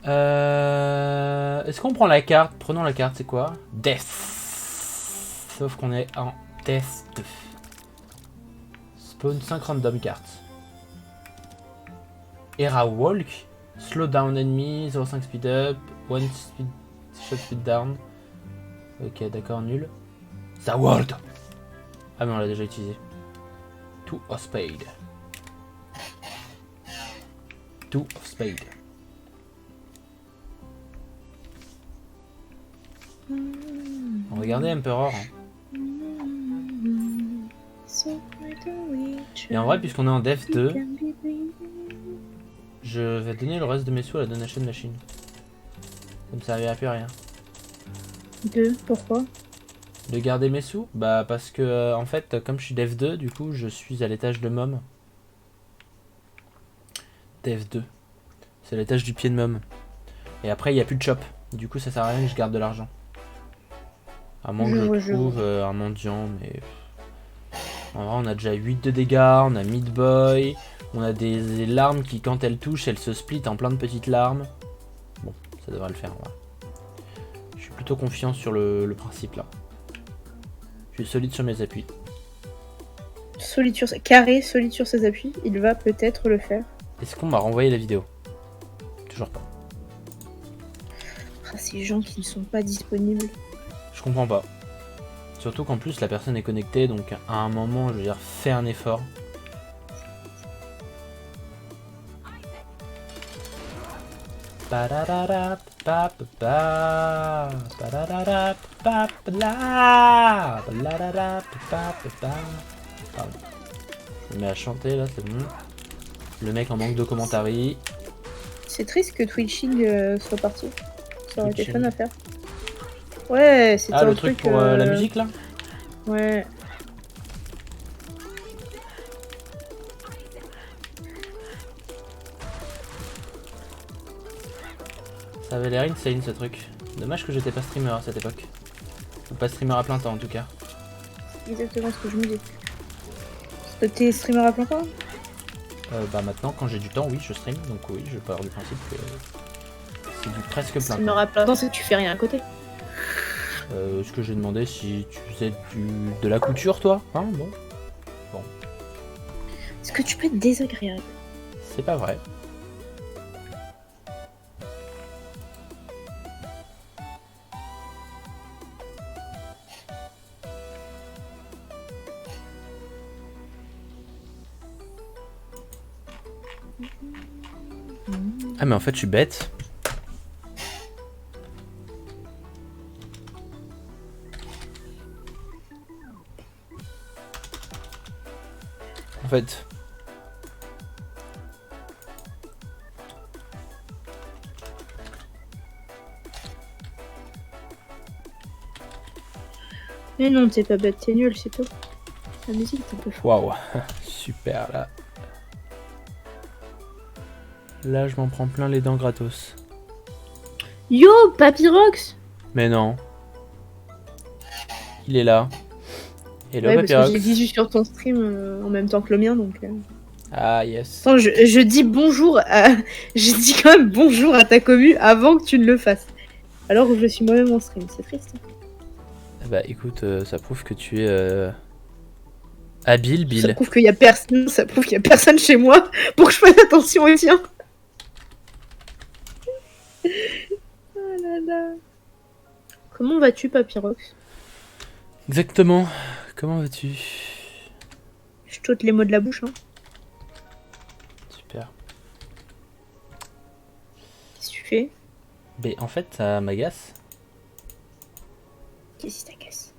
Est-ce qu'on prend la carte? Prenons la carte, c'est quoi? Death. Sauf qu'on est en Death 2. Spawn 5 random cartes. Era Walk. Slow down enemy, 0,5 speed up, 1 speed shot speed down. Ok, d'accord, nul. The World. Ah mais on l'a déjà utilisé. Two of Spade. Two of Spade. Regardez Emperor. Hein. Et en vrai, puisqu'on est en Dev 2, je vais donner le reste de mes sous à la donation machine. Ça me servira plus à rien. Pourquoi? De garder mes sous? Bah parce que en fait, comme je suis Dev 2, du coup, je suis à l'étage de Mom. Dev 2. C'est l'étage du pied de Mom. Et après, il n'y a plus de shop. Du coup, ça sert à rien que je garde de l'argent. À moins que je trouve un mendiant, mais... En vrai, on a déjà 8 de dégâts, on a Meat Boy, on a des larmes qui, quand elles touchent, elles se splitent en plein de petites larmes. Bon, ça devrait le faire, voilà. Je suis plutôt confiant sur le principe, là. Je suis solide sur mes appuis. Solide sur carré, solide sur ses appuis, il va peut-être le faire. Est-ce qu'on m'a renvoyé la vidéo? Toujours pas. Ah, ces gens qui ne sont pas disponibles. Je comprends pas. Surtout qu'en plus la personne est connectée, donc à un moment, je veux dire, fais un effort. Pardon. Je me mets à chanter là, c'est bon. Le mec en manque de commentaires. C'est triste que Twitching soit parti. Ça aurait été fun à faire. Ouais, c'était Ah, un le truc pour la musique là? Ouais. Ça avait l'air insane ce truc. Dommage que j'étais pas streamer à cette époque. Ou pas streamer à plein temps en tout cas. Exactement ce que je me dis. T'es streamer à plein temps? Bah maintenant quand j'ai du temps oui je stream, donc oui je pars du principe que c'est du presque plein temps. Streamer à plein temps c'est que tu fais rien à côté. Ce que j'ai demandé si tu faisais de la couture toi, hein, bon. Est-ce que tu peux être désagréable? C'est pas vrai. Ah mais en fait je suis bête. En fait... Mais non, t'es pas bête, t'es nul, c'est tout. La musique est un peu forte. Waouh, super là. Là je m'en prends plein les dents gratos. Yo, Papyrox! Mais non. Il est là. Hello Ouais, parce Papyrox. que j'ai visu sur ton stream en même temps que le mien, donc... Ah yes. Attends, je dis bonjour à... Je dis quand même bonjour à ta commu avant que tu ne le fasses. Alors que je suis moi-même en stream, c'est triste. Bah écoute, ça prouve que tu es habile, Bill. Ça prouve qu'il y a personne, ça prouve qu'il y a personne chez moi pour que je fasse attention aux tiens. Oh là là. Comment vas-tu, Papyrox? Exactement. Comment vas-tu? Je t'ôte les mots de la bouche, hein. Super. Qu'est-ce que tu fais? Mais en fait, ça m'agace. Qu'est-ce qui t'agace?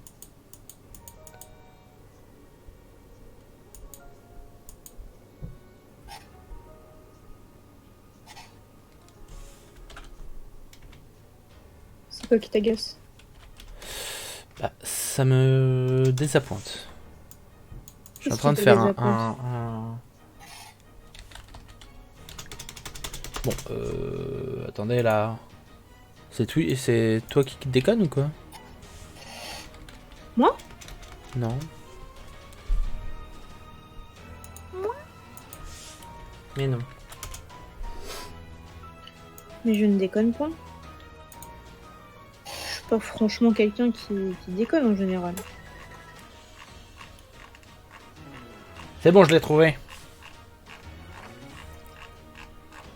C'est quoi qui t'agace? Bah, ça me désappointe. Je suis en train de Qu'est-ce qui te faire désappointe? Bon, attendez là. C'est toi qui déconne ou quoi? Moi? Non. Mais non. Mais je ne déconne pas. Je suis pas franchement quelqu'un qui déconne en général. C'est bon, je l'ai trouvé.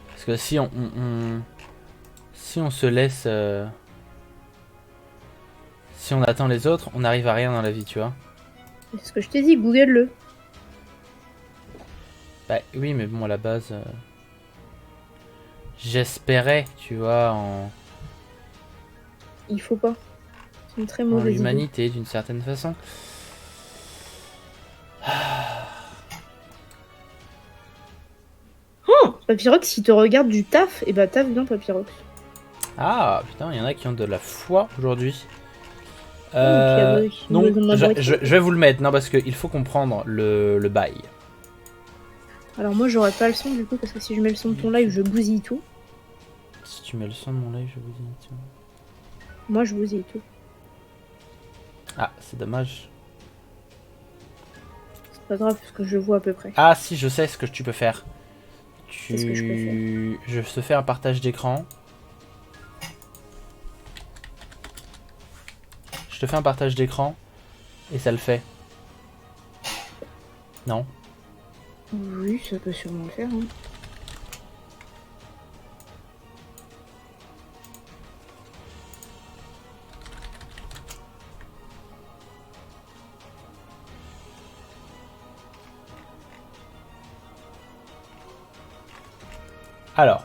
Parce que si si on se laisse... si on attend les autres, on n'arrive à rien dans la vie, tu vois. C'est ce que je t'ai dit, Google-le. Bah oui, mais bon, à la base... j'espérais, tu vois, Il faut pas. C'est une très en mauvaise idée. l'humanité, d'une certaine façon. Oh, Papyrox, s'il te regarde du taf, et bah taf bien, Papyrox. Ah, putain, il y en a qui ont de la foi aujourd'hui. Qui Donc, nous ont demandé- je vais vous le mettre, non, parce qu'il faut comprendre le bail. Alors moi, j'aurais pas le son du coup, parce que si je mets le son de ton live, je bousille tout. Si tu mets le son de mon live, je vous dis. Tiens. Moi, je vous ai tout. Ah, c'est dommage. C'est pas grave, parce que je vois à peu près. Ah si, je sais ce que tu peux faire. Qu'est-ce que je peux faire? Je te fais un partage d'écran. Je te fais un partage d'écran et ça le fait. Non? Oui, ça peut sûrement le faire. Hein. Alors,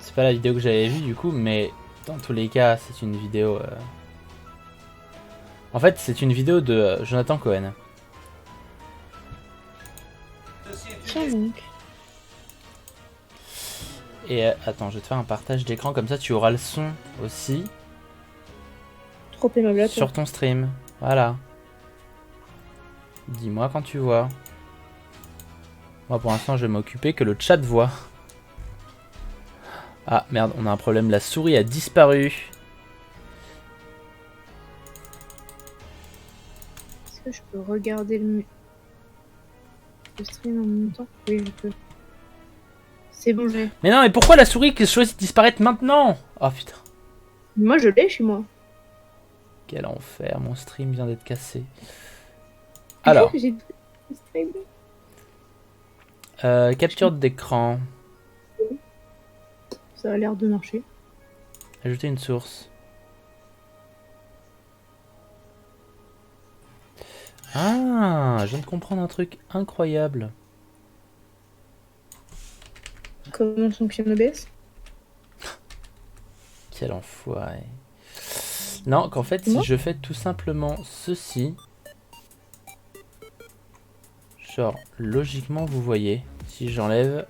c'est pas la vidéo que j'avais vue du coup, mais dans tous les cas, c'est une vidéo... En fait, c'est une vidéo de Jonathan Cohen. Tiens donc. Et attends, je vais te faire un partage d'écran, comme ça tu auras le son aussi Trop aimable à toi. sur ton stream. Voilà. Dis-moi quand tu vois. Moi pour l'instant je vais m'occuper que le chat voit. Ah merde, on a un problème, la souris a disparu. Est-ce que je peux regarder le stream en même temps? Oui, je peux. C'est bon, j'ai. Mais non, mais pourquoi la souris qui choisit de disparaître maintenant? Oh putain. Moi, je l'ai chez moi. Quel enfer, mon stream vient d'être cassé. Alors, J'ai stream. capture d'écran. Ça a l'air de marcher. Ajouter une source. Ah, je viens de comprendre un truc incroyable. Comment fonctionne OBS? Quel enfoiré. Non, qu'en fait, si je fais tout simplement ceci... Genre, logiquement, vous voyez, si j'enlève...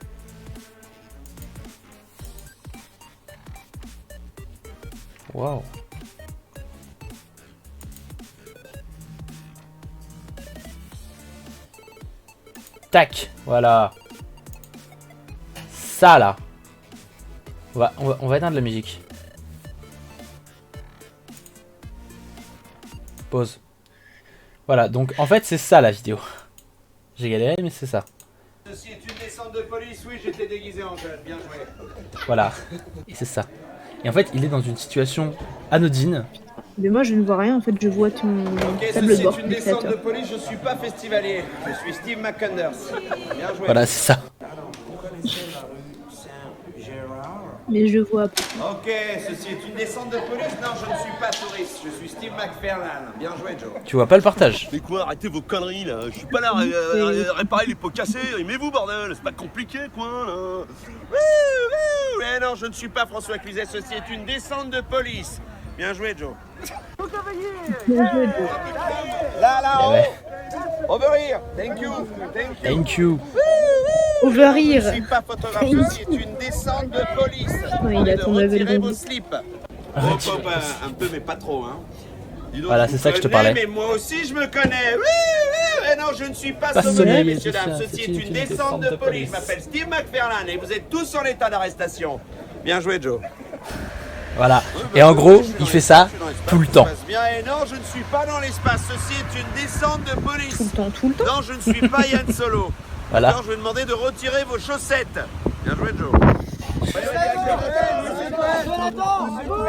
Waouh. Tac, voilà. Ça là. On va éteindre la musique. Pause. Voilà, donc en fait c'est ça la vidéo. J'ai galéré mais c'est ça. Ceci est une descente de police, oui j'étais déguisé en jeune, bien joué. Voilà, et c'est ça. Et en fait il est dans une situation anodine. Mais moi, je ne vois rien. En fait, je vois ton Ok, table ceci de bord. est une descente de police, je suis pas festivalier. Je suis Steve McCunders. Bien joué. Voilà, c'est ça. Mais je vois pas. Ok, ceci est une descente de police, non je ne suis pas touriste, je suis Steve McFarlane. Bien joué Joe. Tu vois pas le partage. Mais quoi, arrêtez vos conneries là, je suis pas là à réparer les pots cassés, aimez-vous bordel, c'est pas compliqué quoi là. Wouh, wouh. Eh non, je ne suis pas François Cluzet, ceci est une descente de police. Bien joué Joe. Bien joué, Joe. Là, Eh ouais. over here, thank you, thank you. Thank you. Over Je here. ne suis pas photographe, ceci est une descente de police. Ouais, il a De ton level retirer bon. vos slips. Hop, un peu, mais pas trop, hein. Dis donc, Voilà, vous c'est ça que je te connaissez, parlais. Mais moi aussi, je me connais. Oui, oui. Eh non, je ne suis pas Pas sommelier, sommelier, messieurs, tout dames. ça. Ceci est une descente de police. Je m'appelle Steve McFarlane et vous êtes tous en état d'arrestation. Bien joué, Joe. Voilà. Et en gros, il fait ça tout le temps. Bien, et non, je ne suis pas dans l'espace. Ceci est une descente de police. Tout le temps, tout le temps. Non, je ne suis pas Yann Solo. Voilà. Alors, je vais demander de retirer vos chaussettes. Bien joué, Joe. Eh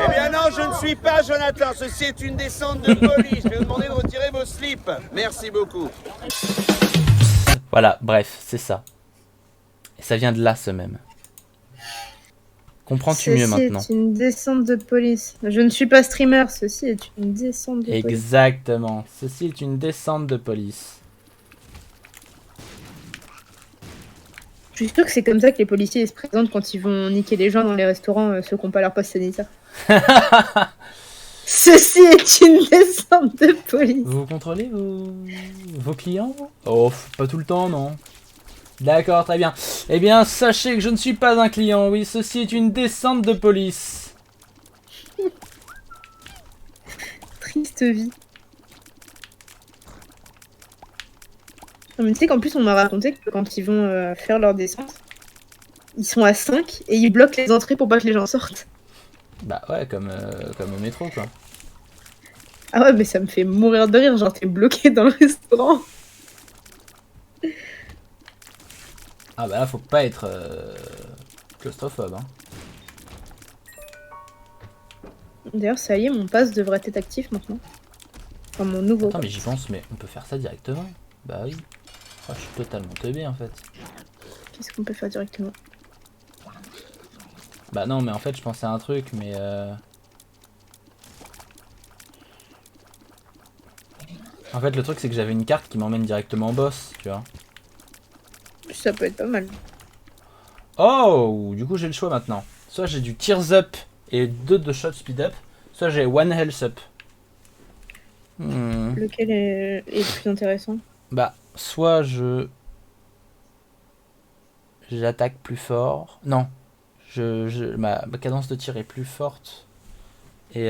bien non, je ne suis pas Jonathan, ceci est une descente de police. Je vais vous demander de retirer vos slips. Merci beaucoup. Voilà, bref, c'est ça. Et ça vient de là, ce même. Comprends-tu mieux maintenant? Ceci est une descente de police. Je ne suis pas streamer, ceci est une descente de police. Exactement. Ceci est une descente de police. Je suis sûr que c'est comme ça que les policiers se présentent quand ils vont niquer les gens dans les restaurants, ceux qui n'ont pas leur passe sanitaire. Ceci est une descente de police. Vous contrôlez vos clients? Oh, pas tout le temps, non. D'accord, très bien. Eh bien, sachez que je ne suis pas un client. Oui, ceci est une descente de police. Triste vie. Non, mais tu sais qu'en plus on m'a raconté que quand ils vont faire leur descente, ils sont à 5 et ils bloquent les entrées pour pas que les gens sortent. Bah ouais, comme au métro quoi. Ah ouais, mais ça me fait mourir de rire, genre t'es bloqué dans le restaurant. Ah bah là, faut pas être claustrophobe. Hein. D'ailleurs, ça y est, mon pass devrait être actif maintenant. Enfin, mon nouveau. Attends, mais j'y pense, mais on peut faire ça directement. Bah oui. Oh, je suis totalement teubé en fait. Qu'est-ce qu'on peut faire directement? Bah non, mais en fait, je pensais à un truc, mais en fait, le truc, c'est que j'avais une carte qui m'emmène directement au boss, tu vois. Ça peut être pas mal. Oh, du coup, j'ai le choix maintenant. Soit j'ai du Tears Up et 2 de Shot Speed Up, soit j'ai One Health Up. Lequel est le plus intéressant? Bah, soit j'attaque plus fort. Non, ma cadence de tir est plus forte. Et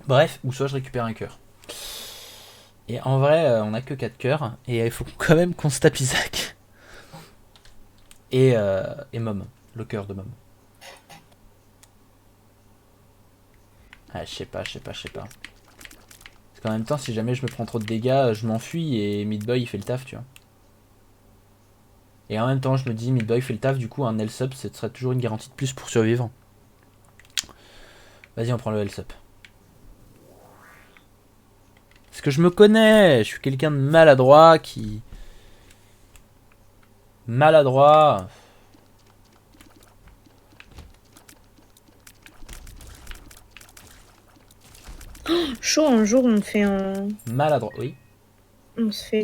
bref, ou soit je récupère un cœur. Et en vrai, on a que 4 cœurs. Et il faut quand même qu'on se tape Isaac. Et Mom, le cœur de Mom. Ah, je sais pas. Parce qu'en même temps, si jamais je me prends trop de dégâts, je m'enfuis et Meat Boy il fait le taf, tu vois. Et en même temps, je me dis, Meat Boy fait le taf, du coup, un health up, ce serait toujours une garantie de plus pour survivre. Vas-y, on prend le health up. Parce que je me connais, je suis quelqu'un de maladroit qui... Maladroit. Chaud, un jour, on fait un... Maladroit, oui. On se fait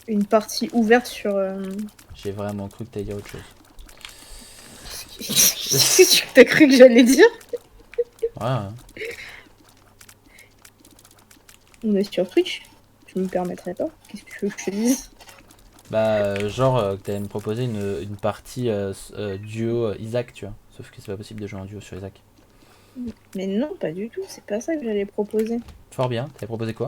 une partie ouverte sur... J'ai vraiment cru que t'allais dire autre chose. Qu'est-ce que t'as cru que j'allais dire? Ouais. On est sur Twitch. Je me permettrais pas. Qu'est-ce que tu veux que je te dise? Bah, genre, que t'allais me proposer une partie duo Isaac, tu vois. Sauf que c'est pas possible de jouer en duo sur Isaac. Mais non, pas du tout. C'est pas ça que j'allais proposer. Fort bien, t'avais proposé quoi?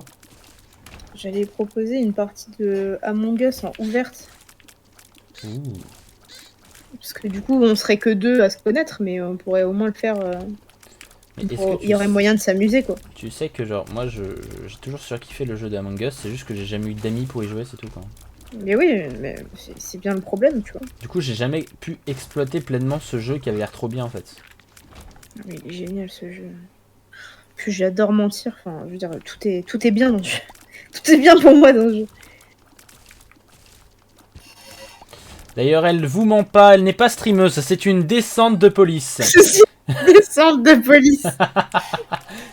J'allais proposer une partie de Among Us en ouverte. Ouh. Parce que du coup, on serait que deux à se connaître, mais on pourrait au moins le faire. Mais est-ce que Il y aurait moyen de s'amuser, quoi. tu sais que genre moi j'ai toujours surkiffé le jeu d'Among Us, c'est juste que j'ai jamais eu d'amis pour y jouer, c'est tout quoi. Mais oui, mais c'est bien le problème, tu vois. Du coup j'ai jamais pu exploiter pleinement ce jeu qui avait l'air trop bien en fait. Mais il est génial ce jeu. Puis j'adore mentir, enfin, je veux dire, tout est bien dans le jeu. Tout est bien pour moi dans le jeu. D'ailleurs elle vous ment pas, elle n'est pas streameuse, c'est une descente de police. Je suis descente de police.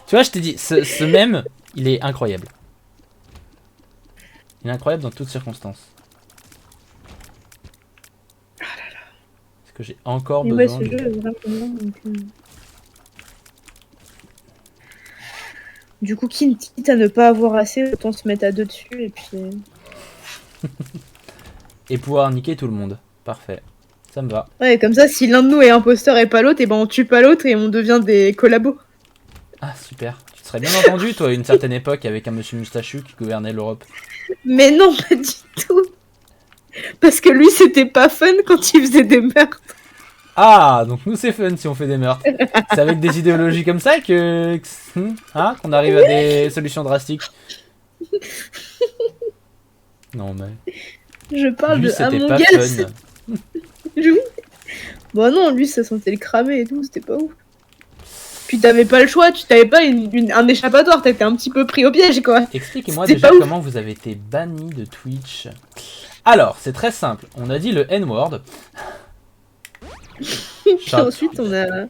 Tu vois, je t'ai dit, ce mème, il est incroyable. Il est incroyable dans toutes circonstances. Est-ce que j'ai encore Mais ouais, besoin ce de... jeu est vraiment bien, donc, Du coup, quitte à ne pas avoir assez, autant se mettre à deux dessus et puis... Et pouvoir niquer tout le monde. Parfait. Ça me va. Ouais, comme ça, si l'un de nous est imposteur et pas l'autre, et ben on tue pas l'autre et on devient des collabos. Ah, super. Tu te serais bien entendu, toi, à une certaine époque, avec un monsieur moustachu qui gouvernait l'Europe. Mais non, pas du tout. Parce que lui, c'était pas fun quand il faisait des meurtres. Ah, donc nous, c'est fun si on fait des meurtres. C'est avec des idéologies comme ça hein, qu'on arrive à des solutions drastiques. Non, mais... Je parle Lui, de c'était Among pas Us. fun. Oui. Bon non, lui, ça sentait le cramer et tout, c'était pas ouf. Puis t'avais pas le choix, tu t'avais pas un échappatoire, t'étais un petit peu pris au piège, quoi. Expliquez-moi C'était déjà pas ouf. comment vous avez été banni de Twitch. Alors, c'est très simple. On a dit le N-word. Puis ensuite, on a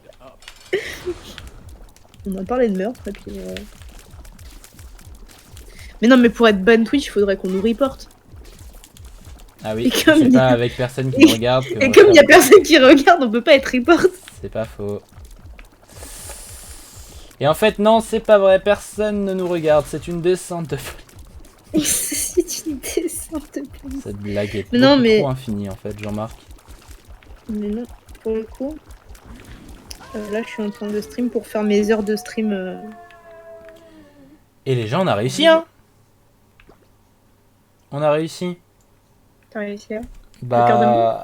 parlé de meurtre, et puis... Mais non, mais pour être ban Twitch, il faudrait qu'on nous reporte. Ah oui, Et comme c'est il y pas a- avec personne qui nous regarde. Et comme il y a personne qui regarde, on peut pas être report. C'est pas faux. Et en fait, non, c'est pas vrai. Personne ne nous regarde. C'est une descente de folie. C'est une descente de police. Cette blague est Mais non, beaucoup mais- trop infinie, en fait, Jean-Marc. Mais non, pour le coup... là, je suis en train de stream pour faire mes heures de stream... Et les gens, on a réussi, hein. On a réussi. T'as réussi à... cœur de môme.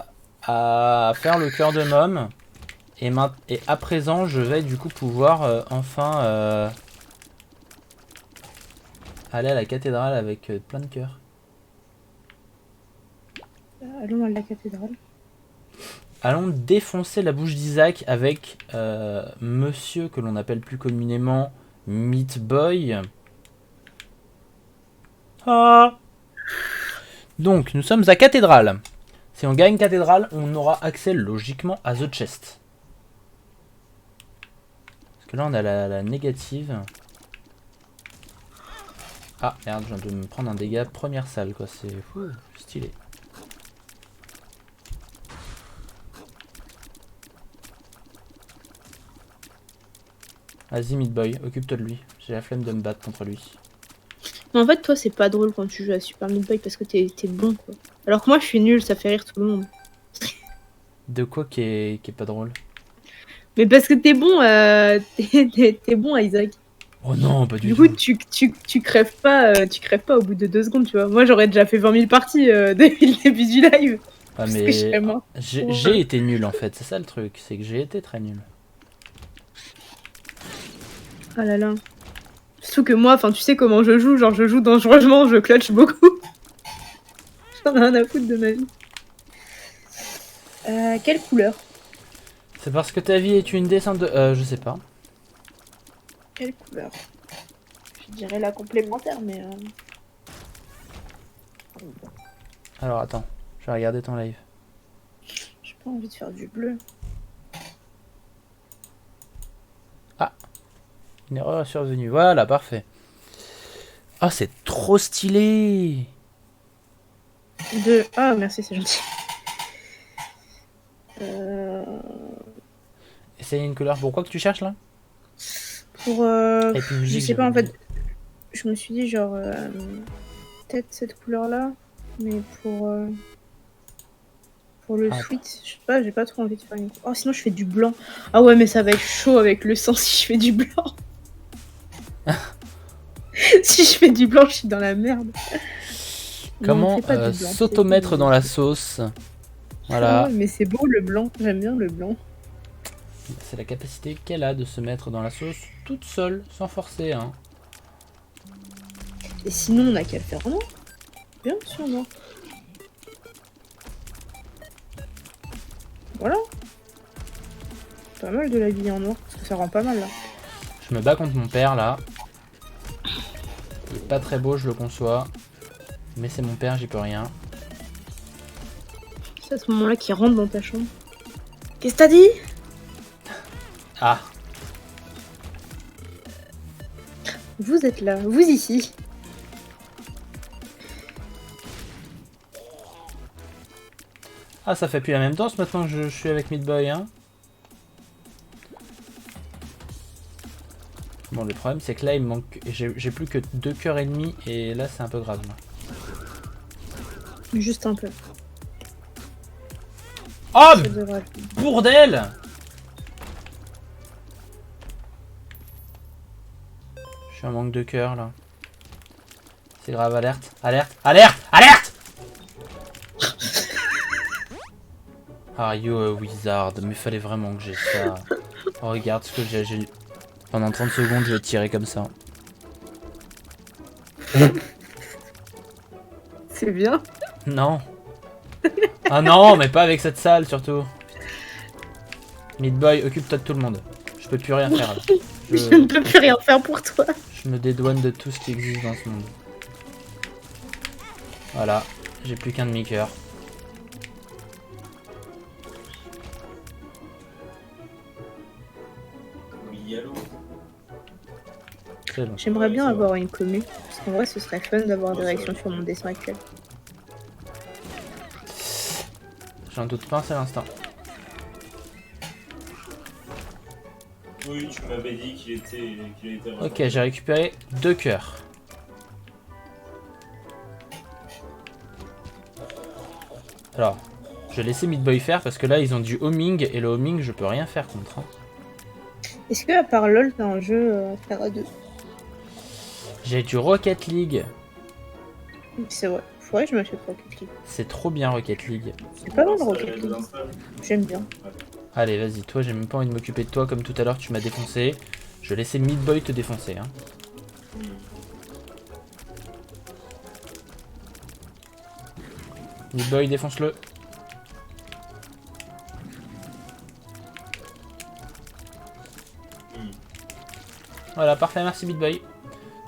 à faire le cœur de môme. Et à présent, je vais du coup pouvoir enfin aller à la cathédrale avec plein de cœurs. Allons à la cathédrale. Allons défoncer la bouche d'Isaac avec monsieur que l'on appelle plus communément Meat Boy. Ah. Donc, nous sommes à cathédrale. Si on gagne cathédrale, on aura accès logiquement à The Chest. Parce que là, on a la négative. Ah, merde, je viens de me prendre un dégât première salle, quoi. C'est stylé. Vas-y, Meat Boy, occupe-toi de lui. J'ai la flemme de me battre contre lui. Mais en fait, toi, c'est pas drôle quand tu joues à Super Meat Boy parce que t'es bon, quoi. Alors que moi, je suis nul, ça fait rire tout le monde. De quoi qui est pas drôle? Mais parce que t'es bon, t'es bon à Isaac. Oh non, pas du Du tout. coup, tu crèves pas au bout de 2 secondes, tu vois. Moi, j'aurais déjà fait 20 000 parties depuis le début du live. Ah, Parce que je mais serais mort. j'ai été nul en fait, c'est ça le truc, c'est que j'ai été très nul. Ah là là. Surtout que moi, enfin, tu sais comment je joue, genre je joue dangereusement, je clutch beaucoup. J'en ai rien à foutre de ma vie. Quelle couleur? C'est parce que ta vie est une descente de... je sais pas. Quelle couleur? Je dirais la complémentaire, mais... Alors attends, je vais regarder ton live. J'ai pas envie de faire du bleu. Une erreur est survenue, voilà, parfait. Ah, c'est trop stylé. Ah, merci, c'est gentil. Essaye une couleur, pourquoi que tu cherches là? Pour... Et puis je musique, sais pas, en j'avais fait... Je me suis dit, genre... peut-être cette couleur-là, mais pour le Ah, sweet, je sais pas, j'ai pas trop envie de faire une... Oh, sinon je fais du blanc. Ah ouais, mais ça va être chaud avec le sang si je fais du blanc. Si je fais du blanc, je suis dans la merde. comment Non, on fait pas du blanc, s'automettre c'est- dans la sauce? Ah Voilà, ouais, mais c'est beau le blanc, j'aime bien le blanc. c'est la capacité qu'elle a de se mettre dans la sauce toute seule, sans forcer, hein. Et sinon, on a qu'à le faire en noir. Bien sûr, noir. Voilà. Pas mal de l'habiller en noir, parce que ça rend pas mal là. Je me bats contre mon père là. Il est pas très beau, je le conçois. Mais c'est mon père, j'y peux rien. C'est à ce moment-là qu'il rentre dans ta chambre. Qu'est-ce que t'as dit? Ah, Vous êtes là, vous ici. ah, ça fait plus la même danse maintenant que je suis avec Meat Boy, hein. Bon, le problème c'est que là il me manque. J'ai plus que 2 cœurs et demi et là c'est un peu grave. Là. Juste un peu. Oh, Ça devrait aller. bordel! Je suis en manque de cœur là. C'est grave, alerte, alerte, alerte, alerte! Are you a wizard? Mais fallait vraiment que j'ai ça. Oh, regarde ce que j'ai. Pendant 30 secondes, je vais tirer comme ça. C'est bien. Non. Ah non, mais pas avec cette salle surtout. Meat Boy, occupe-toi de tout le monde. Je peux plus rien faire là. Je ne peux plus rien faire pour toi. Je me dédouane de tout ce qui existe dans ce monde. Voilà, j'ai plus qu'un demi-cœur. C'est bon. J'aimerais bien avoir une commu. Parce qu'en vrai, ce serait fun d'avoir des réactions sur mon dessin actuel. J'en doute pas un seul instant. Oui, tu m'avais dit qu'il était Ok, j'ai récupéré 2 cœurs. Alors, je vais laisser Meat Boy faire parce que là ils ont du homing et le homing je peux rien faire contre. Hein. Est-ce que à part LoL, t'as un jeu à faire à deux? J'ai du Rocket League. C'est vrai, Faudrait que je m'achète Rocket League. C'est trop bien Rocket League. C'est pas mal Rocket League. J'aime bien. Allez, vas-y, toi j'ai même pas envie de m'occuper de toi comme tout à l'heure tu m'as défoncé. Je vais laisser Meat Boy te défoncer. Hein. Meat Boy, défonce-le. Voilà, parfait, merci Meat Boy.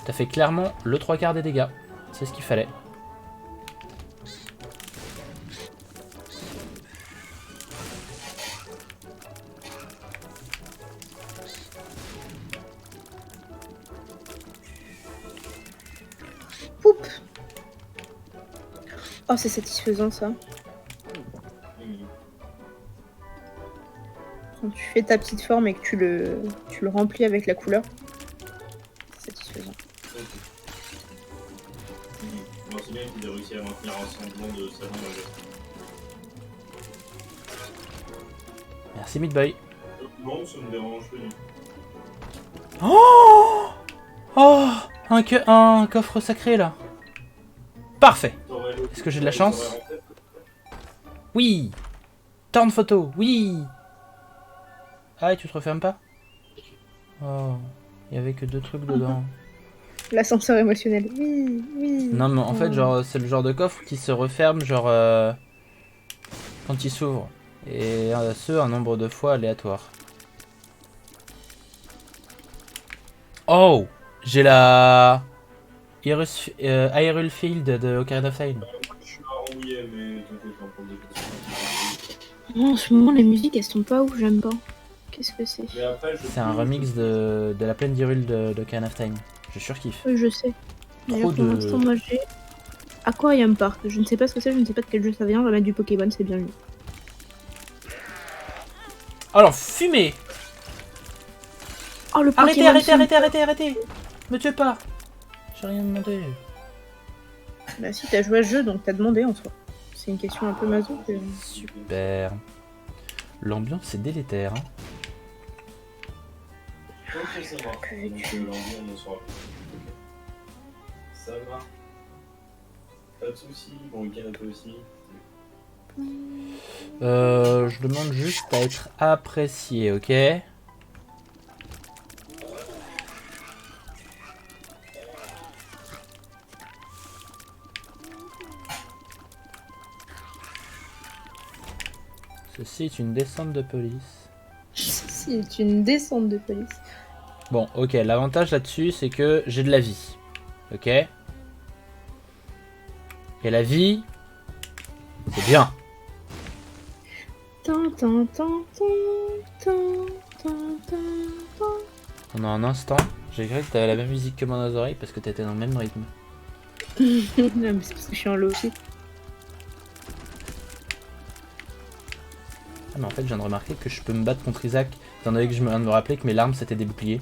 T'as fait clairement le 3/4 des dégâts. C'est ce qu'il fallait. Poup. Oh, c'est satisfaisant ça. Quand tu fais ta petite forme et que tu le remplis avec la couleur, c'est satisfaisant. Bon, c'est bien qu'il ait réussi à maintenir un semblant de sa langue. Merci Meat Boy. Non, ça me dérange pas du tout. Oh, oh, un coffre sacré là. Parfait. Est-ce que j'ai de la chance? Oui. Torn photo, oui. Ah, et tu te refermes pas? Oh, il y avait que 2 trucs dedans. L'ascenseur émotionnel. Oui, oui. Non, mais en fait, genre, c'est le genre de coffre qui se referme, genre, quand il s'ouvre. Et un nombre de fois aléatoire. Oh, j'ai la Hyrule Field de Ocarina of Time. Je suis marronnouillé, mais t'inquiète pas pour le début. En ce moment, les musiques, elles sont pas ouf, j'aime pas. Qu'est-ce que c'est? C'est un remix de la plaine d'Hyrule de Ocarina of Time. Je surkiffe. Oui, je sais. Trop Pour l'instant, moi j'ai Aquarium Park. Je ne sais pas ce que c'est, je ne sais pas de quel jeu ça vient. On va mettre du Pokémon, c'est bien lui. Alors, fumée. Oh, le Arrêtez, Pokémon. arrêtez. Me tuez pas. J'ai rien demandé. Bah si, t'as joué à ce jeu, donc t'as demandé en soi. C'est une question un peu maso. Super. L'ambiance est délétère. Hein. Ok, ça va. Donc l'envie, on en sera plus. Ça va. Pas de soucis. Bon week-end à toi aussi. Je demande juste à être apprécié, ok? Ceci est une descente de police. C'est une descente de police. Bon, ok, l'avantage là-dessus, c'est que j'ai de la vie. Ok? Et la vie, c'est bien. Pendant un instant, j'ai cru que t'avais la même musique que moi dans les oreilles parce que t'étais dans le même rythme. Non, mais c'est parce que je suis en low aussi. Ah, mais en fait, je viens de remarquer que je peux me battre contre Isaac, étant donné que je viens de me rappeler que mes larmes c'était des boucliers.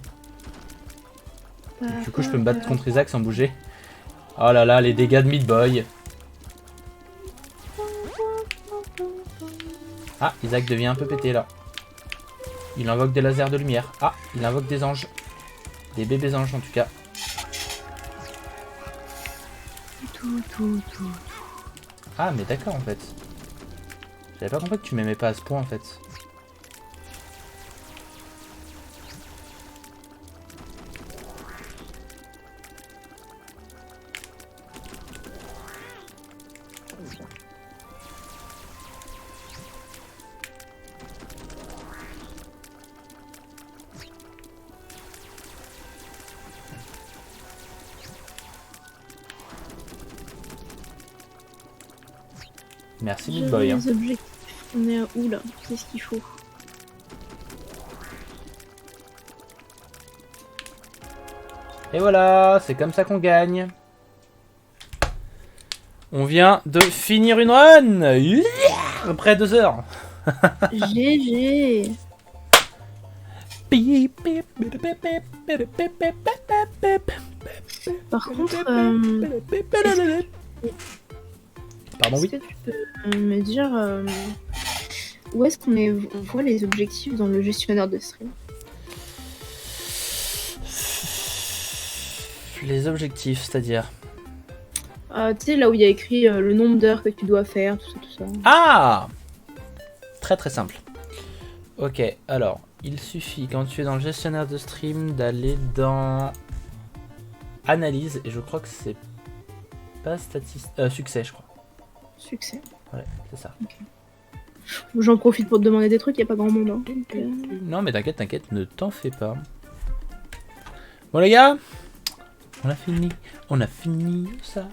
Du coup, je peux me battre contre Isaac sans bouger. Oh là là, les dégâts de Meat Boy. Ah, Isaac devient un peu pété là. Il invoque des lasers de lumière. Ah, il invoque des anges. Des bébés anges en tout cas. Ah, mais d'accord en fait. J'avais pas compris que tu m'aimais pas à ce point en fait. Merci Meat Boy. Hein. Les objectifs, on est à où là? Qu'est-ce qu'il faut? Et voilà, c'est comme ça qu'on gagne. On vient de finir une run. Yeah, après 2 heures. GG. Par contre, Pardon, oui. est-ce que tu peux me dire où est-ce qu'on voit les objectifs dans le gestionnaire de stream? Les objectifs, c'est-à-dire Tu sais, là où il y a écrit le nombre d'heures que tu dois faire, tout ça. Ah! Très très simple. Ok, alors, il suffit quand tu es dans le gestionnaire de stream d'aller dans analyse, et je crois que c'est pas succès, je crois. Succès. Ouais, c'est ça. J'en profite pour te demander des trucs, y a pas grand monde. Hein. Donc, Non mais t'inquiète, ne t'en fais pas. Bon les gars, on a fini ça.